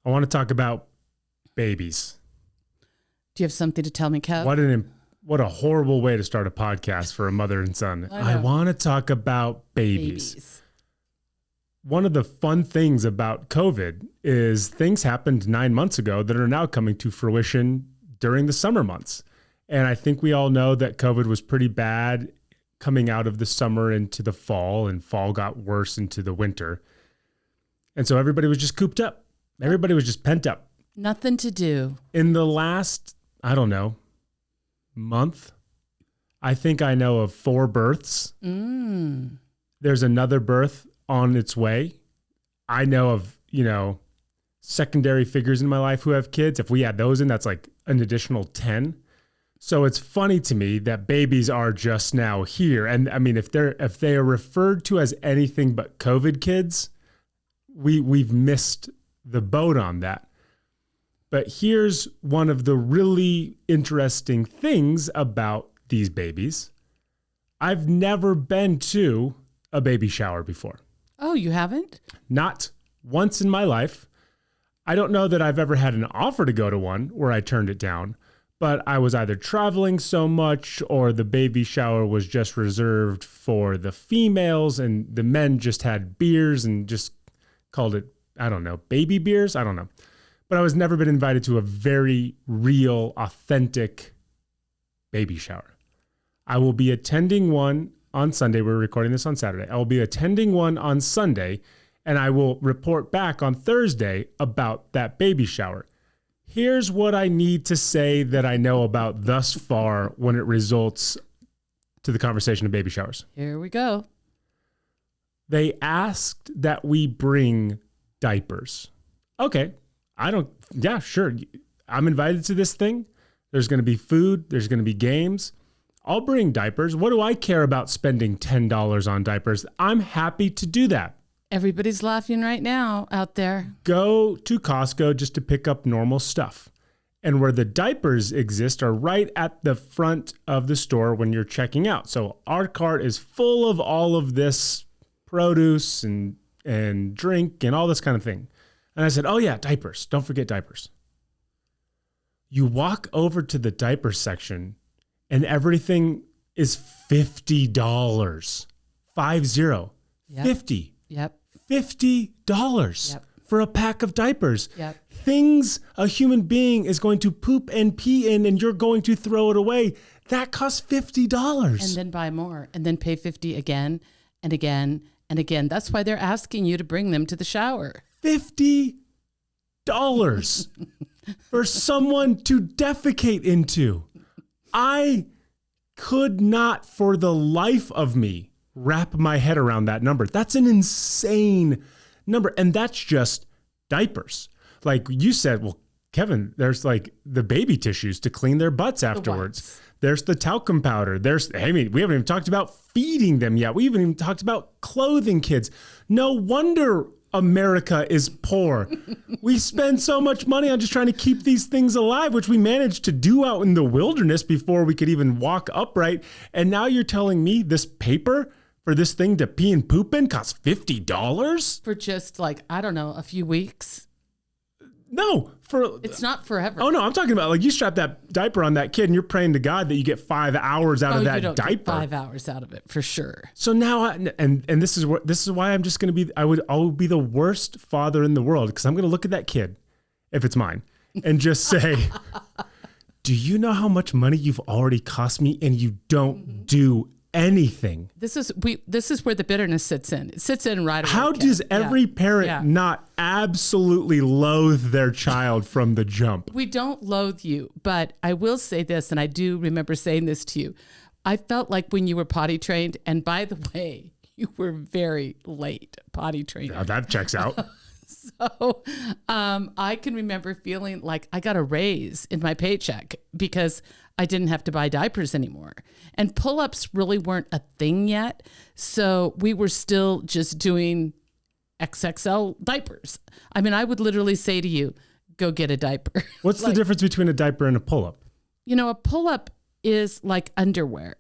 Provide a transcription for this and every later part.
I want to talk about babies. Do you have something to tell me, Kev? What a horrible way to start a podcast for a mother and son. I want to talk about babies. One of the fun things about COVID is things happened 9 months ago that are now coming to fruition during the summer months. And I think we all know that COVID was pretty bad coming out of the summer into the fall, and fall got worse into the winter. And so everybody was just cooped up. Everybody was just pent up. Nothing to do. In the last, I don't know, month, I think I know of 4 births. There's another birth on its way. I know of, secondary figures in my life who have kids. If we add those in, that's like an additional 10. So it's funny to me that babies are just now here. And I mean, if they are referred to as anything but COVID kids, we've missed the boat on that. But here's one of the really interesting things about these babies. I've never been to a baby shower before. Oh, you haven't? Not once in my life. I don't know that I've ever had an offer to go to one where I turned it down, but I was either traveling so much or the baby shower was just reserved for the females and the men just had beers and just called it, I don't know, baby beers? I don't know. But I was never been invited to a very real, authentic baby shower. I will be attending one on Sunday. We're recording this on Saturday. I will be attending one on Sunday, and I will report back on Thursday about that baby shower. Here's what I need to say that I know about thus far when it results to the conversation of baby showers. Here we go. They asked that we bring diapers. Okay. Yeah, sure. I'm invited to this thing. There's going to be food. There's going to be games. I'll bring diapers. What do I care about spending $10 on diapers? I'm happy to do that. Everybody's laughing right now out there. Go to Costco just to pick up normal stuff. And where the diapers exist are right at the front of the store when you're checking out. So our cart is full of all of this produce and drink and all this kind of thing. And I said, oh yeah, diapers. Don't forget diapers. You walk over to the diaper section and everything is $50. 50. Yep. 50. Yep. $50 Yep. for a pack of diapers. Yep. Things a human being is going to poop and pee in and you're going to throw it away. That costs $50. And then buy more and then pay $50 again and again and again. That's why they're asking you to bring them to the shower. $50 for someone to defecate into. I could not for the life of me wrap my head around that number. That's an insane number. And that's just diapers. Like you said, well, Kevin, there's like the baby tissues to clean their butts afterwards. There's the talcum powder. We haven't even talked about feeding them yet. We haven't even talked about clothing kids. No wonder America is poor. We spend so much money on just trying to keep these things alive, which we managed to do out in the wilderness before we could even walk upright. And now you're telling me this paper for this thing to pee and poop in costs $50? For just like, I don't know, a few weeks? No. It's not forever. Oh, no, I'm talking about like you strap that diaper on that kid and you're praying to God that you get 5 hours out of that you don't diaper. Get 5 hours out of it for sure. So now, and this is why I'm just going to be, I will be the worst father in the world because I'm going to look at that kid, if it's mine, and just say, do you know how much money you've already cost me and you don't do anything? This is where the bitterness sits in. It sits in right away. How does every parent not absolutely loathe their child from the jump? We don't loathe you, but I will say this, and I do remember saying this to you. I felt like when you were potty trained, and by the way, you were very late potty trained. Yeah, that checks out. So I can remember feeling like I got a raise in my paycheck because I didn't have to buy diapers anymore. And pull-ups really weren't a thing yet. So we were still just doing XXL diapers. I mean, I would literally say to you, go get a diaper. What's the difference between a diaper and a pull-up? A pull-up is like underwear.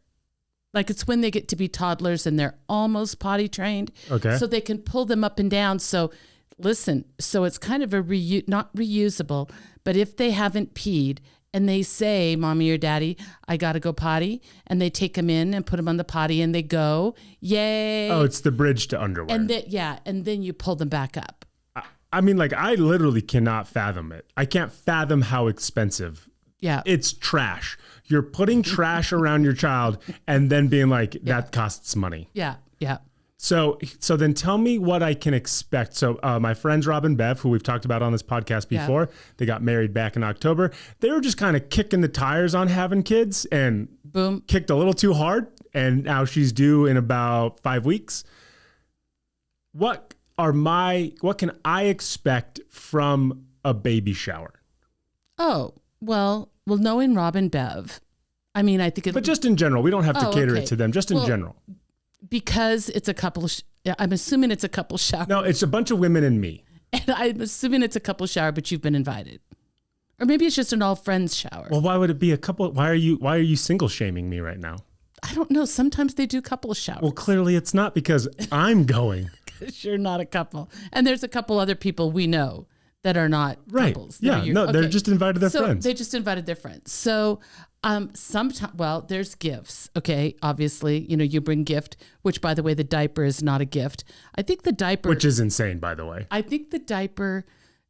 Like it's when they get to be toddlers and they're almost potty trained. Okay. So they can pull them up and down. So listen, so it's kind of a not reusable, but if they haven't peed and they say, mommy or daddy, I got to go potty, and they take them in and put them on the potty and they go, yay. Oh, it's the bridge to underwear. And then you pull them back up. I mean, like, I literally cannot fathom it. I can't fathom how expensive. Yeah. It's trash. You're putting trash around your child and then being like, that costs money. Yeah. Yeah. So then tell me what I can expect. So my friends Rob and Bev, who we've talked about on this podcast before, they got married back in October. They were just kind of kicking the tires on having kids and boom, kicked a little too hard. And now she's due in about 5 weeks. What can I expect from a baby shower? Oh, well, knowing Rob and Bev, I mean, I think But just in general, we don't have to cater it to them, just in general. Because it's a couple, I'm assuming it's a couple shower. No, it's a bunch of women and me. And I'm assuming it's a couple shower, but you've been invited. Or maybe it's just an all friends shower. Well, why would it be a couple? Why are you single shaming me right now? I don't know. Sometimes they do couple showers. Well, clearly it's not because I'm going. Because you're not a couple. And there's a couple other people we know that are not couples. Yeah, they're just invited their friends. They just invited their friends. So sometimes, there's gifts. Okay, obviously, you bring gift, which, by the way, the diaper is not a gift. I think the diaper, which is insane, by the way. I think the diaper,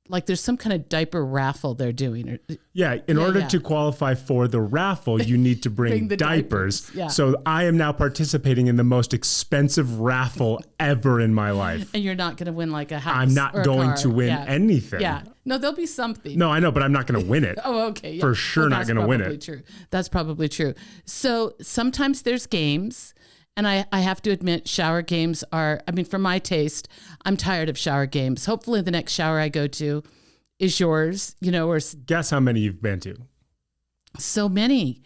like there's some kind of diaper raffle they're doing. Yeah, in order to qualify for the raffle, you need to bring the diapers. Yeah. So I am now participating in the most expensive raffle ever in my life. And you're not going to win like a house. I'm not going to win anything. Yeah. No, there'll be something. No, I know, but I'm not going to win it. Oh, okay. Yeah. For sure not going to win it. True. That's probably true. So sometimes there's games. And I have to admit, shower games are, for my taste, I'm tired of shower games. Hopefully the next shower I go to is yours, or guess how many you've been to? So many.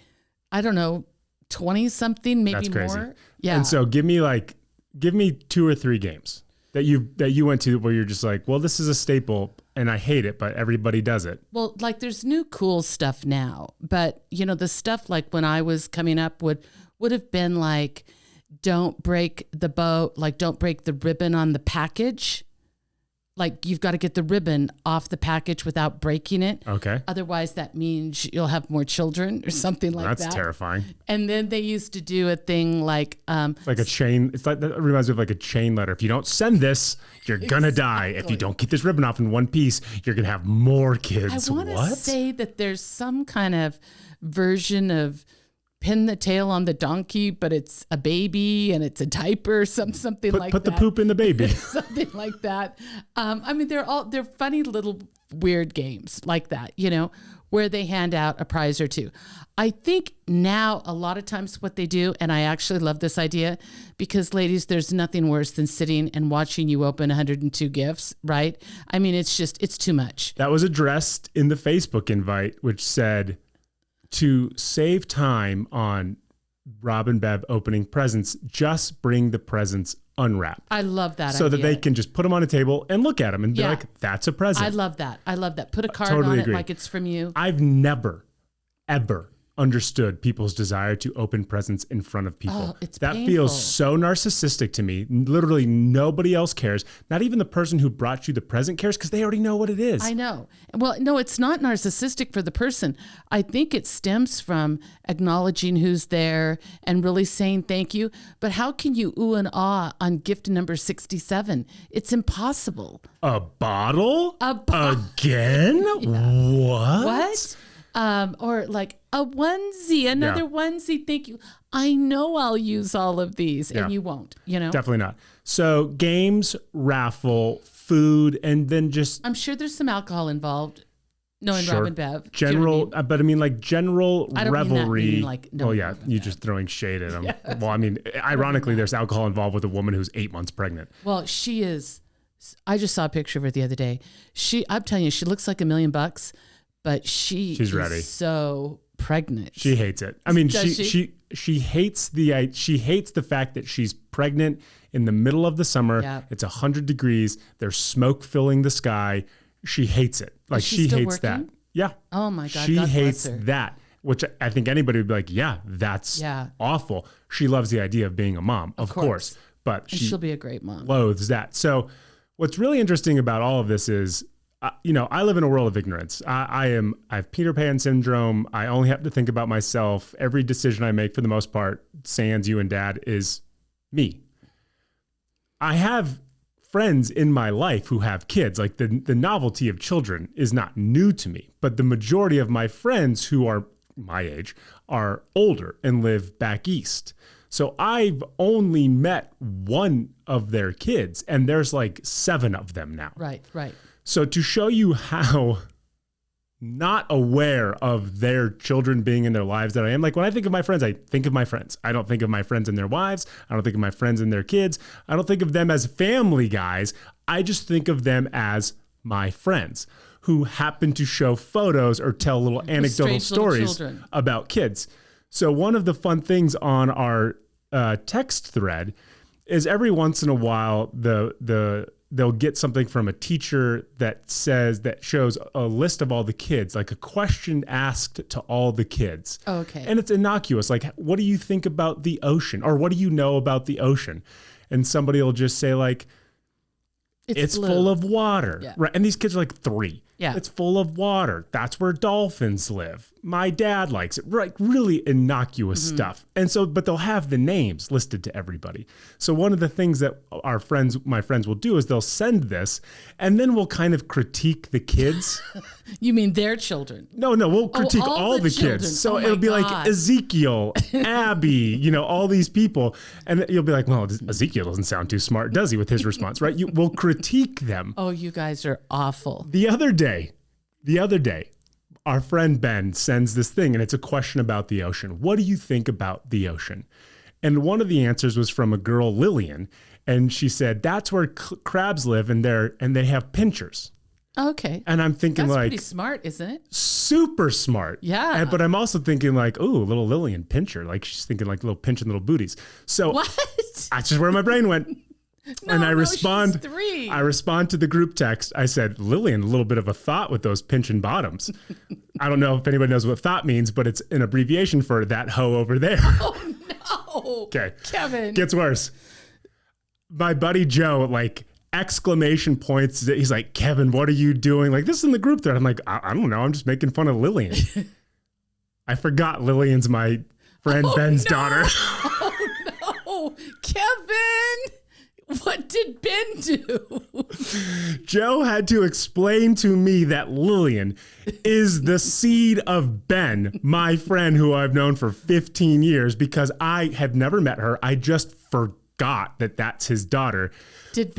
I don't know, 20 something, maybe. That's crazy. More. Yeah. And so give me 2 or 3 games that you went to where you're just like, well, this is a staple and I hate it, but everybody does it. Well, like there's new cool stuff now, but the stuff like when I was coming up would have been like, don't break the bow, like don't break the ribbon on the package. Like you've got to get the ribbon off the package without breaking it. Okay. Otherwise that means you'll have more children or something like that. That's terrifying. And then they used to do a thing like a chain. It's like, that reminds me of like a chain letter. If you don't send this, you're going to die. If you don't get this ribbon off in one piece, you're going to have more kids. I want to say that there's some kind of version of pin the tail on the donkey, but it's a baby and it's a diaper, something like that. Put the poop in the baby. Something like that. They're funny little weird games like that, where they hand out a prize or two. I think now a lot of times what they do, and I actually love this idea because ladies, there's nothing worse than sitting and watching you open 102 gifts, right? It's too much. That was addressed in the Facebook invite, which said, to save time on Rob and Bev opening presents, just bring the presents unwrapped. I love that so idea. that they can just put them on a table and look at them and be like, that's a present. I love that. Put a card on it like it's from you. I've never, ever understood people's desire to open presents in front of people. Oh, it's that painful. Feels so narcissistic to me. Literally nobody else cares. Not even the person who brought you the present cares because they already know what it is. I know. Well, no, it's not narcissistic for the person. I think it stems from acknowledging who's there and really saying thank you. But how can you ooh and ah on gift number 67? It's impossible. A bottle? Again? Yeah. What? Or like a onesie, another onesie. Thank you. I know I'll use all of these and you won't, Definitely not. So games, raffle, food, and then just... I'm sure there's some alcohol involved. Knowing Rob and Bev. General, but general revelry. You're just throwing shade at them. Yeah. Well, ironically, there's alcohol involved with a woman who's 8 months pregnant. Well, she is. I just saw a picture of her the other day. I'm telling you, she looks like $1 million, but she's ready. So pregnant. She hates it. She hates the fact that she's pregnant in the middle of the summer. Yep. It's 100 degrees. There's smoke filling the sky. She hates it. Like she hates that. Yeah. Oh my God. She hates that, which I think anybody would be like, yeah, that's awful. She loves the idea of being a mom, of course, but she'll be a great mom. Loathes that. So What's really interesting about all of this is, I live in a world of ignorance. I have Peter Pan syndrome. I only have to think about myself. Every decision I make, for the most part, sans you and Dad, is me. I have friends in my life who have kids. Like the novelty of children is not new to me, but the majority of my friends who are my age are older and live back east. So I've only met one of their kids, and there's like 7 of them now. Right. So to show you how not aware of their children being in their lives that I am, like when I think of my friends, I think of my friends. I don't think of my friends and their wives. I don't think of my friends and their kids. I don't think of them as family guys. I just think of them as my friends who happen to show photos or tell little anecdotal stories about kids. So one of the fun things on our text thread is every once in a while they'll get something from a teacher that shows a list of all the kids, like a question asked to all the kids. Okay. And it's innocuous. Like, what do you think about the ocean? Or what do you know about the ocean? And somebody will just say like, it's full of water. Yeah. Right. And these kids are like 3. Yeah. It's full of water. That's where dolphins live. My dad likes it. Right. Really innocuous stuff. And so, but they'll have the names listed to everybody. So one of the things that my friends will do is they'll send this, and then we'll kind of critique the kids. You mean their children? No, we'll critique all the kids. So it'll be like Ezekiel, Abby, all these people. And you'll be like, well, Ezekiel doesn't sound too smart, does he, with his response, right? We'll critique them. Oh, you guys are awful. The other day, our friend Ben sends this thing, and it's a question about the ocean. What do you think about the ocean? And one of the answers was from a girl, Lillian, and she said, that's where crabs live, and they have pinchers. Okay. And I'm thinking that's like, pretty smart, isn't it? Super smart. Yeah. But I'm also thinking like, ooh, little Lillian pincher. Like she's thinking like little pinching little booties. So what? That's just where my brain went. And I respond to the group text. I said, Lillian, a little bit of a thought with those pinching bottoms. I don't know if anybody knows what thought means, but it's an abbreviation for that hoe over there. Oh, no. Okay. Kevin. Gets worse. My buddy Joe, like, exclamation points. He's like, Kevin, what are you doing? Like, this is in the group thread. I'm like, I don't know. I'm just making fun of Lillian. I forgot Lillian's my friend Ben's daughter. Oh, no. Kevin. What did Ben do? Joe had to explain to me that Lillian is the seed of Ben, my friend who I've known for 15 years, because I have never met her. I just forgot that that's his daughter. Did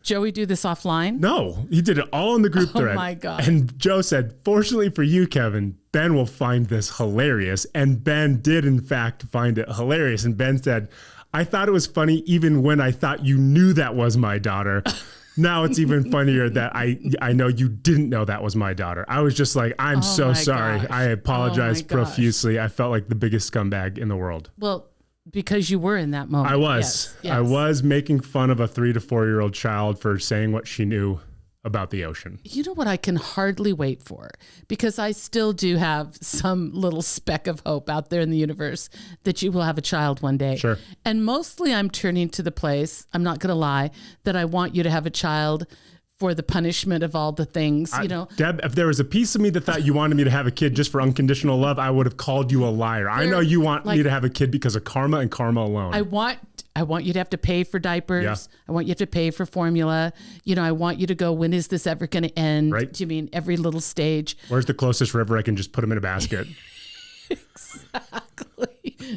Joey do this offline? No, he did it all in the group thread. Oh my God. And Joe said, fortunately for you, Kevin, Ben will find this hilarious. And Ben did, in fact, find it hilarious. And Ben said, I thought it was funny even when I thought you knew that was my daughter. Now it's even funnier that I know you didn't know that was my daughter. I was just like, I'm so sorry. Gosh. I apologize profusely. I felt like the biggest scumbag in the world. Well, because you were in that moment. I was. Yes. I was making fun of a 3 to 4 year old child for saying what she knew about the ocean. You know what I can hardly wait for? Because I still do have some little speck of hope out there in the universe that you will have a child one day. Sure. And mostly I'm turning to the place, I'm not going to lie, that I want you to have a child for the punishment of all the things, Deb, if there was a piece of me that thought you wanted me to have a kid just for unconditional love, I would have called you a liar. I know you want me to have a kid because of karma and karma alone. I want you to have to pay for diapers. Yeah. I want you to have to pay for formula. I want you to go, when is this ever going to end? Right. Do you mean every little stage? Where's the closest river I can just put them in a basket? Exactly.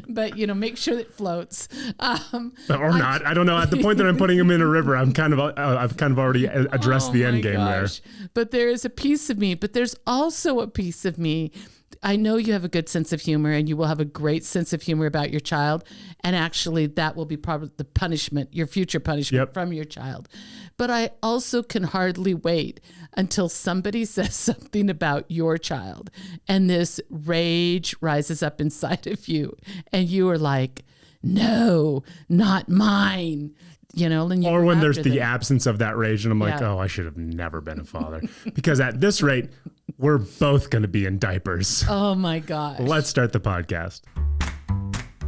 But, make sure it floats. Or not. I don't know. At the point that I'm putting them in a river, I've kind of already addressed the end game there. But there is a piece of me, but there's also a piece of me. I know you have a good sense of humor, and you will have a great sense of humor about your child. And actually, that will be probably the punishment, your future punishment from your child. But I also can hardly wait until somebody says something about your child, and this rage rises up inside of you, and you are like, no, not mine. Or when there's the absence of that rage, and I'm like, oh, I should have never been a father. Because at this rate, we're both going to be in diapers. Oh my gosh. Let's start the podcast.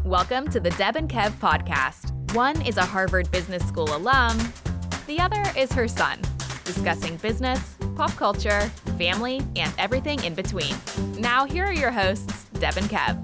Welcome to the Deb and Kev Podcast. One is a Harvard Business School alum. The other is her son, discussing business, pop culture, family, and everything in between. Now, here are your hosts, Deb and Kev.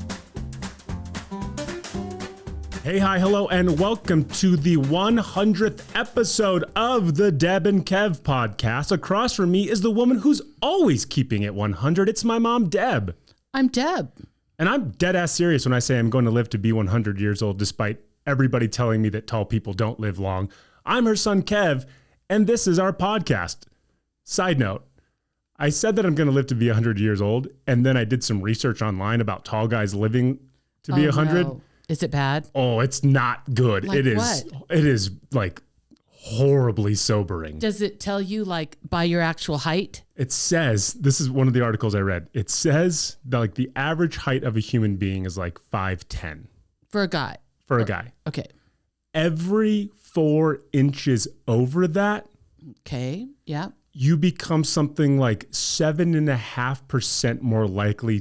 Hey, hi, hello, and welcome to the 100th episode of the Deb and Kev podcast. Across from me is the woman who's always keeping it 100. It's my mom, Deb. I'm Deb. And I'm dead ass serious when I say I'm going to live to be 100 years old, despite everybody telling me that tall people don't live long. I'm her son, Kev, and this is our podcast. Side note, I said that I'm going to live to be 100 years old, and then I did some research online about tall guys living to be 100. No. Is it bad? Oh, it's not good. Like it is. what? It is like horribly sobering. Does it tell you like by your actual height? It says, this is one of the articles I read. It says that like the average height of a human being is like 5'10". For a guy? For a guy. Okay. Every 4 inches over that, okay, yeah, you become something like 7.5% more likely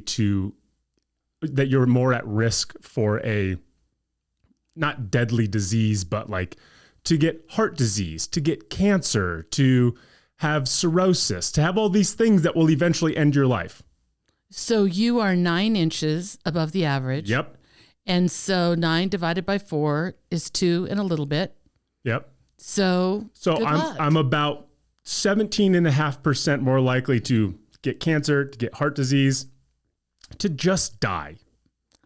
that you're more at risk for a not deadly disease, but like to get heart disease, to get cancer, to have cirrhosis, to have all these things that will eventually end your life. So you are 9 inches above the average. Yep. And so 9 divided by 4 is 2 and a little bit. Yep. So good luck. I'm about 17.5% more likely to get cancer, to get heart disease, to just die.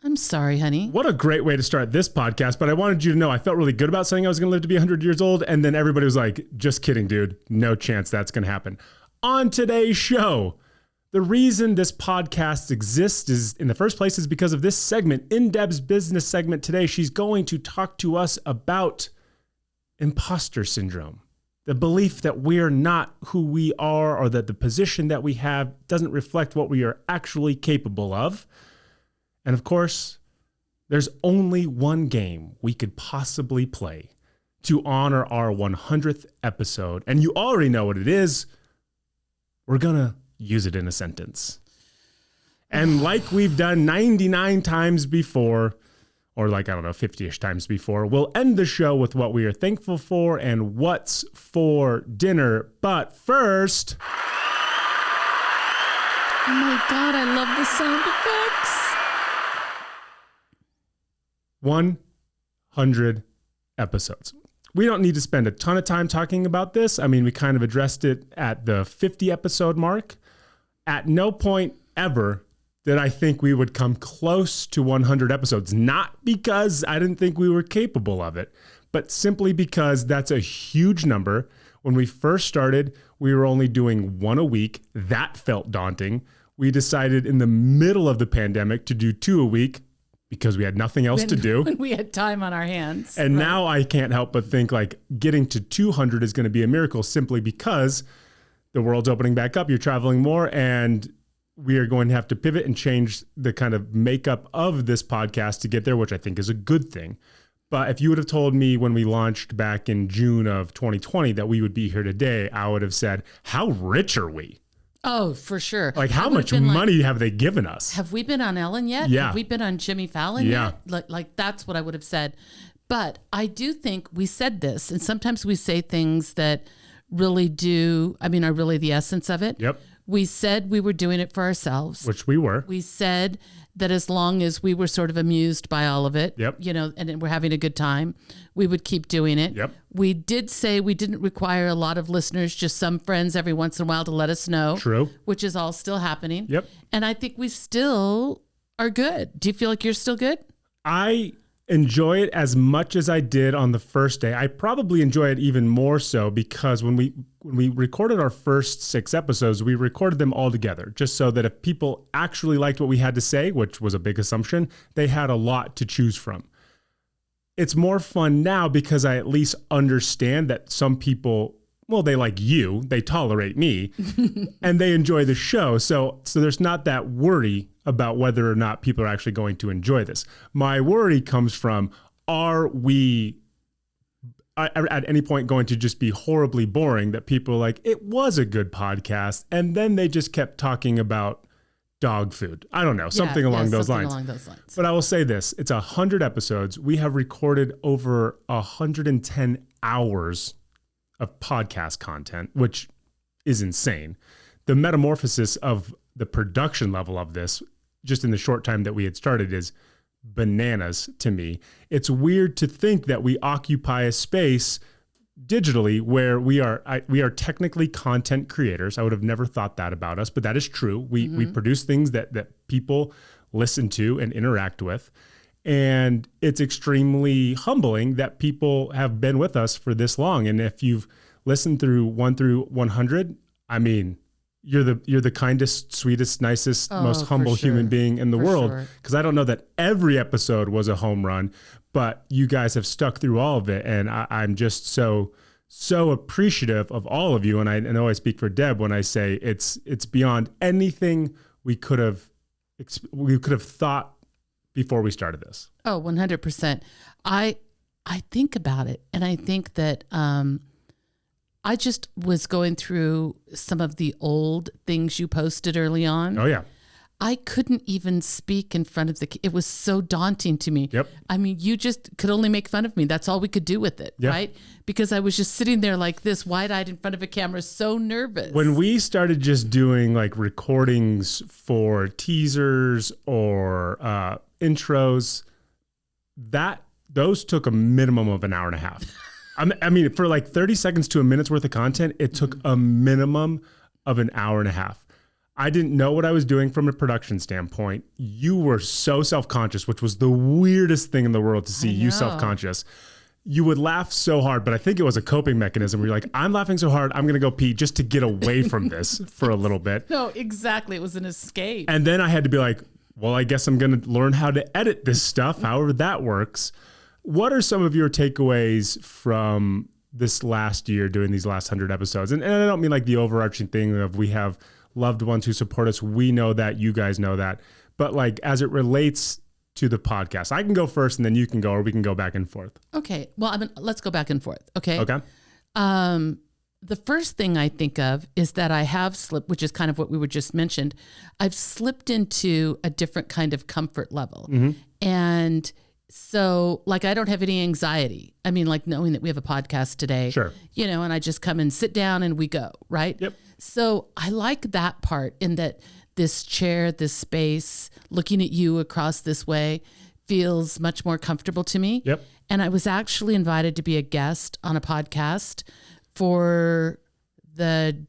I'm sorry, honey. What a great way to start this podcast. But I wanted you to know I felt really good about saying I was going to live to be 100 years old. And then everybody was like, just kidding, dude. No chance that's going to happen. On today's show, the reason this podcast exists is in the first place is because of this segment. In Deb's business segment today, she's going to talk to us about imposter syndrome. The belief that we're not who we are or that the position that we have doesn't reflect what we are actually capable of. And of course, there's only one game we could possibly play to honor our 100th episode. And you already know what it is. We're going to use it in a sentence. And like we've done 99 times before, or like, I don't know, 50-ish times before, we'll end the show with what we are thankful for and what's for dinner. But first... Oh my God, I love the sound effects. 100 episodes. We don't need to spend a ton of time talking about this. I mean, we kind of addressed it at the 50 episode mark. At no point ever did I think we would come close to 100 episodes, not because I didn't think we were capable of it, but simply because that's a huge number. When we first started, we were only doing one a week. That felt daunting. We decided in the middle of the pandemic to do 2 a week because we had nothing else to do. When we had time on our hands. And now I can't help but think like getting to 200 is going to be a miracle simply because the world's opening back up. You're traveling more and we are going to have to pivot and change the kind of makeup of this podcast to get there, which I think is a good thing. But if you would have told me when we launched back in June of 2020 that we would be here today, I would have said, how rich are we? Oh, for sure. Like how much money have they given us? Have we been on Ellen yet? Yeah. Have we been on Jimmy Fallon Yeah. yet? Like that's what I would have said. But I do think we said this, and sometimes we say things that really are really the essence of it. Yep. We said we were doing it for ourselves. Which we were. We said that as long as we were sort of amused by all of it, Yep. And we're having a good time, we would keep doing it. Yep. We did say we didn't require a lot of listeners, just some friends every once in a while to let us know. True. Which is all still happening. Yep. And I think we still are good. Do you feel like you're still good? I enjoy it as much as I did on the first day. I probably enjoy it even more so because when we recorded our first 6 episodes, we recorded them all together just so that if people actually liked what we had to say, which was a big assumption, they had a lot to choose from. It's more fun now because I at least understand that some people, well, they like you, they tolerate me, and they enjoy the show. So there's not that worry about whether or not people are actually going to enjoy this. My worry comes from, are we at any point going to just be horribly boring that people are like, it was a good podcast, and then they just kept talking about dog food. I don't know, something along those lines. But I will say this, it's 100 episodes. We have recorded over 110 hours of podcast content, which is insane. The metamorphosis of the production level of this, just in the short time that we had started, is bananas to me. It's weird to think that we occupy a space digitally where we are technically content creators. I would have never thought that about us, but that is true. We produce things that people listen to and interact with. And it's extremely humbling that people have been with us for this long. And if you've listened through 1 through 100, I mean, you're the kindest, sweetest, nicest, most humble human being in the world. Because I don't know that every episode was a home run, but you guys have stuck through all of it. And I'm just so appreciative of all of you. And I know I speak for Deb when I say it's beyond anything we could have thought before we started this. Oh, 100%. I think about it, and I think that I just was going through some of the old things you posted early on. Oh, yeah. I couldn't even speak in front of it was so daunting to me. Yep. I mean, you just could only make fun of me. That's all we could do with it, right? Because I was just sitting there like this, wide-eyed in front of a camera, so nervous. When we started just doing like recordings for teasers or intros, those took a minimum of an hour and a half. I mean, for like 30 seconds to a minute's worth of content, it took a minimum of an hour and a half. I didn't know what I was doing from a production standpoint. You were so self-conscious, which was the weirdest thing in the world to see you self-conscious. You would laugh so hard, but I think it was a coping mechanism where you're like, I'm laughing so hard, I'm going to go pee just to get away from this for a little bit. No, exactly. It was an escape. And then I had to be like, well, I guess I'm going to learn how to edit this stuff, however that works. What are some of your takeaways from this last year doing these last 100 episodes? And I don't mean like the overarching thing of we have loved ones who support us. We know that, you guys know that. But like as it relates to the podcast, I can go first and then you can go, or we can go back and forth. Okay. Well, let's go back and forth. Okay. Okay. The first thing I think of is that I have slipped, which is kind of what we were just mentioned. I've slipped into a different kind of comfort level. Mm-hmm. And so like, I don't have any anxiety. I mean, like knowing that we have a podcast today, Sure. And I just come and sit down and we go, right? Yep. So I like that part, in that this chair, this space, looking at you across this way feels much more comfortable to me. Yep. And I was actually invited to be a guest on a podcast for the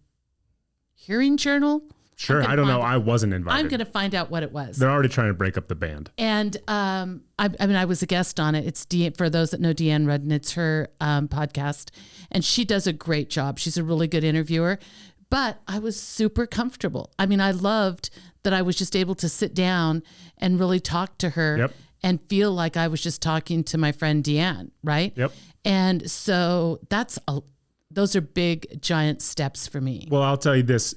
Hearing Journal. Sure. I don't know. I wasn't invited. I'm going to find out what it was. They're already trying to break up the band. And I was a guest on it. It's for those that know Deanne Rudden, it's her podcast, and she does a great job. She's a really good interviewer. But I was super comfortable. I mean, I loved that I was just able to sit down and really talk to her. Yep. And feel like I was just talking to my friend Deanne, right? Yep. And so those are big, giant steps for me. Well, I'll tell you this.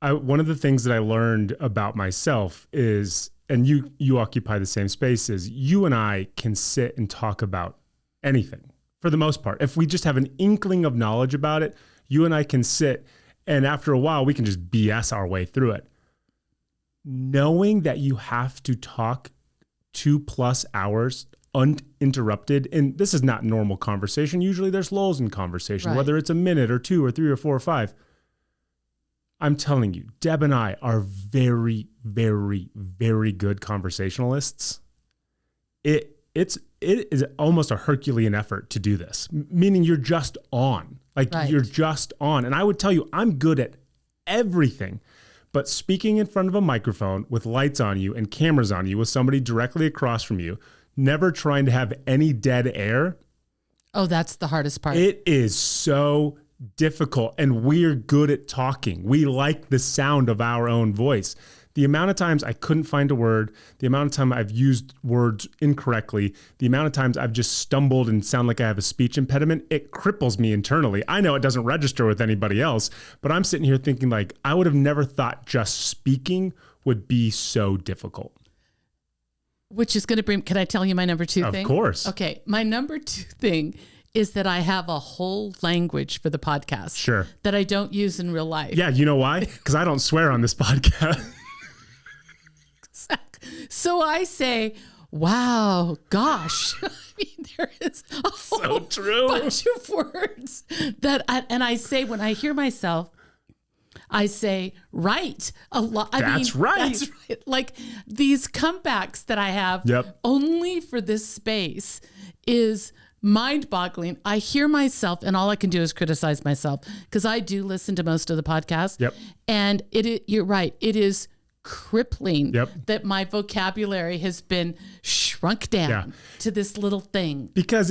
One of the things that I learned about myself is, and you occupy the same space, is you and I can sit and talk about anything for the most part. If we just have an inkling of knowledge about it, you and I can sit, and after a while, we can just BS our way through it. Knowing that you have to talk 2+ hours uninterrupted, and this is not normal conversation. Usually there's lulls in conversation, right, whether it's a minute or 2 or 3 or 4 or 5. I'm telling you, Deb and I are very, very, very good conversationalists. It is almost a Herculean effort to do this, meaning you're just on. Like, right, you're just on. And I would tell you, I'm good at everything. But speaking in front of a microphone with lights on you and cameras on you with somebody directly across from you, never trying to have any dead air. Oh, that's the hardest part. It is so difficult, and we're good at talking. We like the sound of our own voice. The amount of times I couldn't find a word, the amount of time I've used words incorrectly, the amount of times I've just stumbled and sound like I have a speech impediment, it cripples me internally. I know it doesn't register with anybody else, but I'm sitting here thinking like, I would have never thought just speaking would be so difficult. Which is going to bring, can I tell you my number 2 thing? Of course. Okay. My number 2 thing is that I have a whole language for the podcast. Sure. That I don't use in real life. Yeah. You know why? Because I don't swear on this podcast. So I say, wow, gosh. I mean, there is a whole true. bunch of words that I say when I hear myself, I say, right, a lot. That's right. Like these comebacks that I have only for this space is mind-boggling. I hear myself and all I can do is criticize myself because I do listen to most of the podcasts. Yep. And you're right. It is crippling that my vocabulary has been shrunk down to this little thing. Because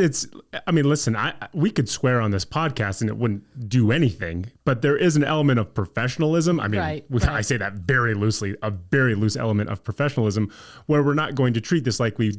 listen, we could swear on this podcast and it wouldn't do anything, but there is an element of professionalism. I mean, I say that very loosely, a very loose element of professionalism where we're not going to treat this like we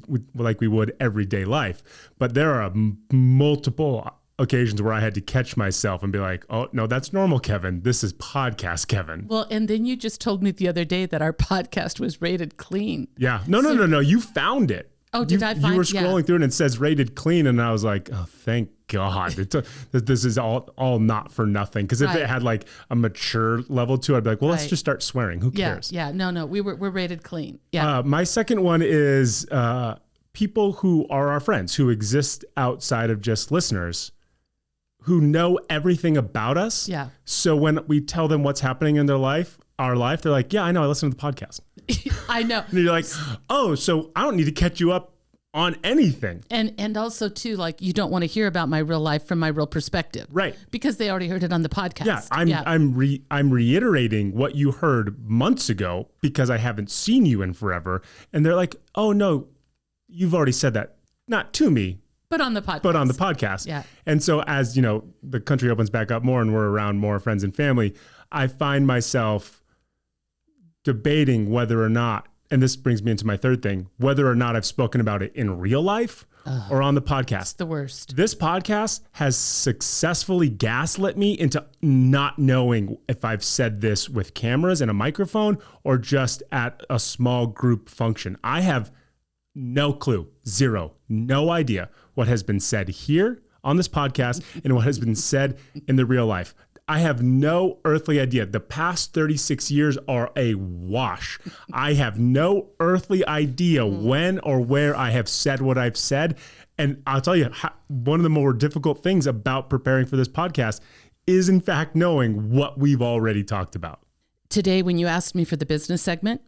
would everyday life. But there are multiple occasions where I had to catch myself and be like, oh, no, that's normal, Kevin. This is podcast Kevin. Well, and then you just told me the other day that our podcast was rated clean. Yeah. No. You found it. Oh, did I find it? You were scrolling through it and it says rated clean. And I was like, oh, thank God. This is all not for nothing. Because if it had like a mature level to it, I'd be like, well, let's just start swearing. Who cares? Yeah. No. We're rated clean. Yeah. My second one is people who are our friends, who exist outside of just listeners, who know everything about us. Yeah. So when we tell them what's happening in our life, they're like, yeah, I know. I listen to the podcast. I know. And you're like, oh, so I don't need to catch you up on anything. And also too, like you don't want to hear about my real life from my real perspective. Right. Because they already heard it on the podcast. Yeah. I'm reiterating what you heard months ago because I haven't seen you in forever. And they're like, oh no, you've already said that. Not to me, but on the podcast. Yeah. And so as, the country opens back up more and we're around more friends and family, I find myself debating whether or not, and this brings me into my third thing, whether or not I've spoken about it in real life or on the podcast. It's the worst. This podcast has successfully gaslit me into not knowing if I've said this with cameras and a microphone or just at a small group function. I have no clue, no idea what has been said here on this podcast and what has been said in the real life. I have no earthly idea. The past 36 years are a wash. I have no earthly idea when or where I have said what I've said. And I'll tell you, one of the more difficult things about preparing for this podcast is, in fact, knowing what we've already talked about. Today, when you asked me for the business segment,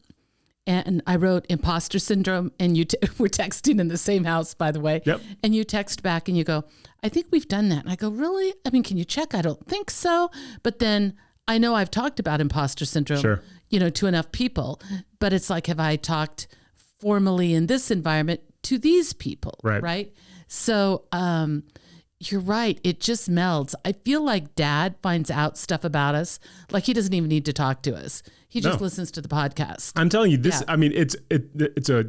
and I wrote imposter syndrome, and you we're texting in the same house, by the way. Yep. And you text back and you go, I think we've done that. And I go, really? I mean, can you check? I don't think so. But then I know I've talked about imposter syndrome, to enough people. But it's like, have I talked formally in this environment to these people? Right. So you're right. It just melds. I feel like Dad finds out stuff about us. Like he doesn't even need to talk to us. He just listens to the podcast. I'm telling you this. Yeah. I mean, it's a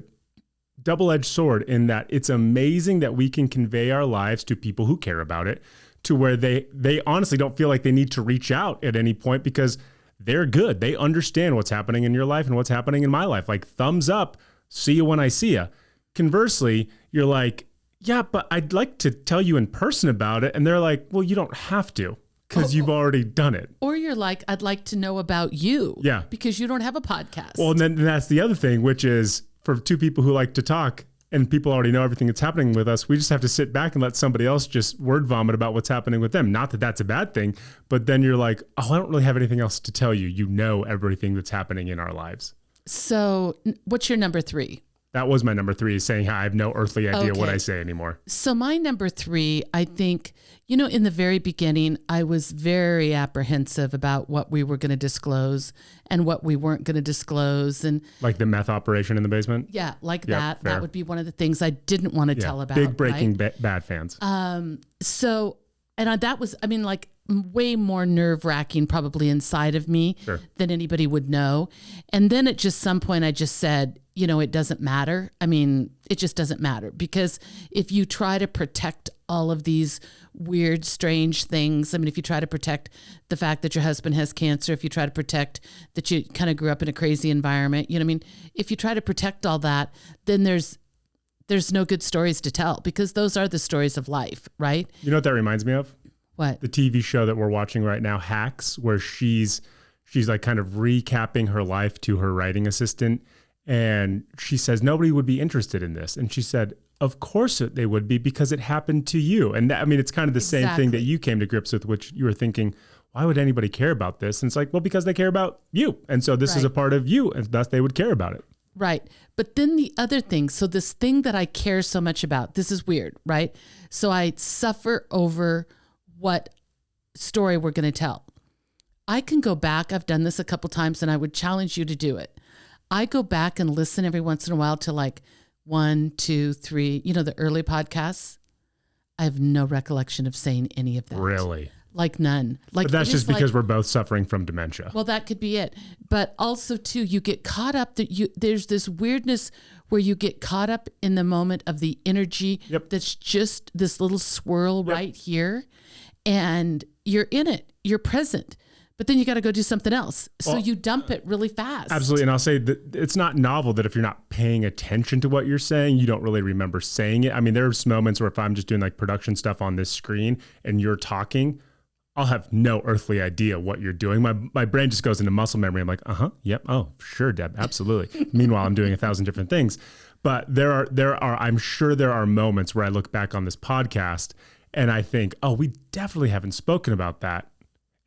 double-edged sword in that it's amazing that we can convey our lives to people who care about it to where they honestly don't feel like they need to reach out at any point because they're good. They understand what's happening in your life and what's happening in my life. Like thumbs up, see you when I see you. Conversely, you're like, yeah, but I'd like to tell you in person about it. And they're like, well, you don't have to because you've already done it. Or you're like, I'd like to know about you. Yeah. Because you don't have a podcast. Well, and then that's the other thing, which is for two people who like to talk and people already know everything that's happening with us, we just have to sit back and let somebody else just word vomit about what's happening with them. Not that that's a bad thing, but then you're like, oh, I don't really have anything else to tell you. You know everything that's happening in our lives. So what's your number 3? That was my number 3, is saying how I have no earthly idea what I say anymore. So my number 3, I think, in the very beginning, I was very apprehensive about what we were going to disclose and what we weren't going to disclose. And like the meth operation in the basement? Yeah, like that. Fair. That would be one of the things I didn't want to tell about. Big Breaking Bad fans. That was, way more nerve-wracking probably inside of me than anybody would know. And then at just some point I just said, it doesn't matter. I mean, it just doesn't matter because if you try to protect all of these weird, strange things, if you try to protect the fact that your husband has cancer, if you try to protect that you kind of grew up in a crazy environment, if you try to protect all that, then there's no good stories to tell because those are the stories of life, right? You know what that reminds me of? What? The TV show that we're watching right now, Hacks, where she's like kind of recapping her life to her writing assistant. And she says, nobody would be interested in this. And she said, of course they would be, because it happened to you. And that, I mean, it's kind of the same thing that you came to grips with, which you were thinking, why would anybody care about this? And it's like, well, because they care about you. And so this is a part of you, and thus they would care about it. Right. But then the other thing, so this thing that I care so much about, this is weird, right? So I suffer over what story we're going to tell. I can go back. I've done this a couple times, and I would challenge you to do it. I go back and listen every once in a while to like 1, 2, 3, the early podcasts. I have no recollection of saying any of that. Really? Like none. Like, but that's just because we're both suffering from dementia. Well, that could be it. But also too, you get caught up there's this weirdness where you get caught up in the moment of the energy that's just this little swirl right here. And you're in it, you're present. But then you got to go do something else. So you dump it really fast. Absolutely. And I'll say that it's not novel that if you're not paying attention to what you're saying, you don't really remember saying it. I mean, there's moments where if I'm just doing like production stuff on this screen and you're talking, I'll have no earthly idea what you're doing. My brain just goes into muscle memory. I'm like, yep, oh, sure, Deb, absolutely. Meanwhile, I'm doing 1,000 different things. But there are, I'm sure there are moments where I look back on this podcast and I think, oh, we definitely haven't spoken about that.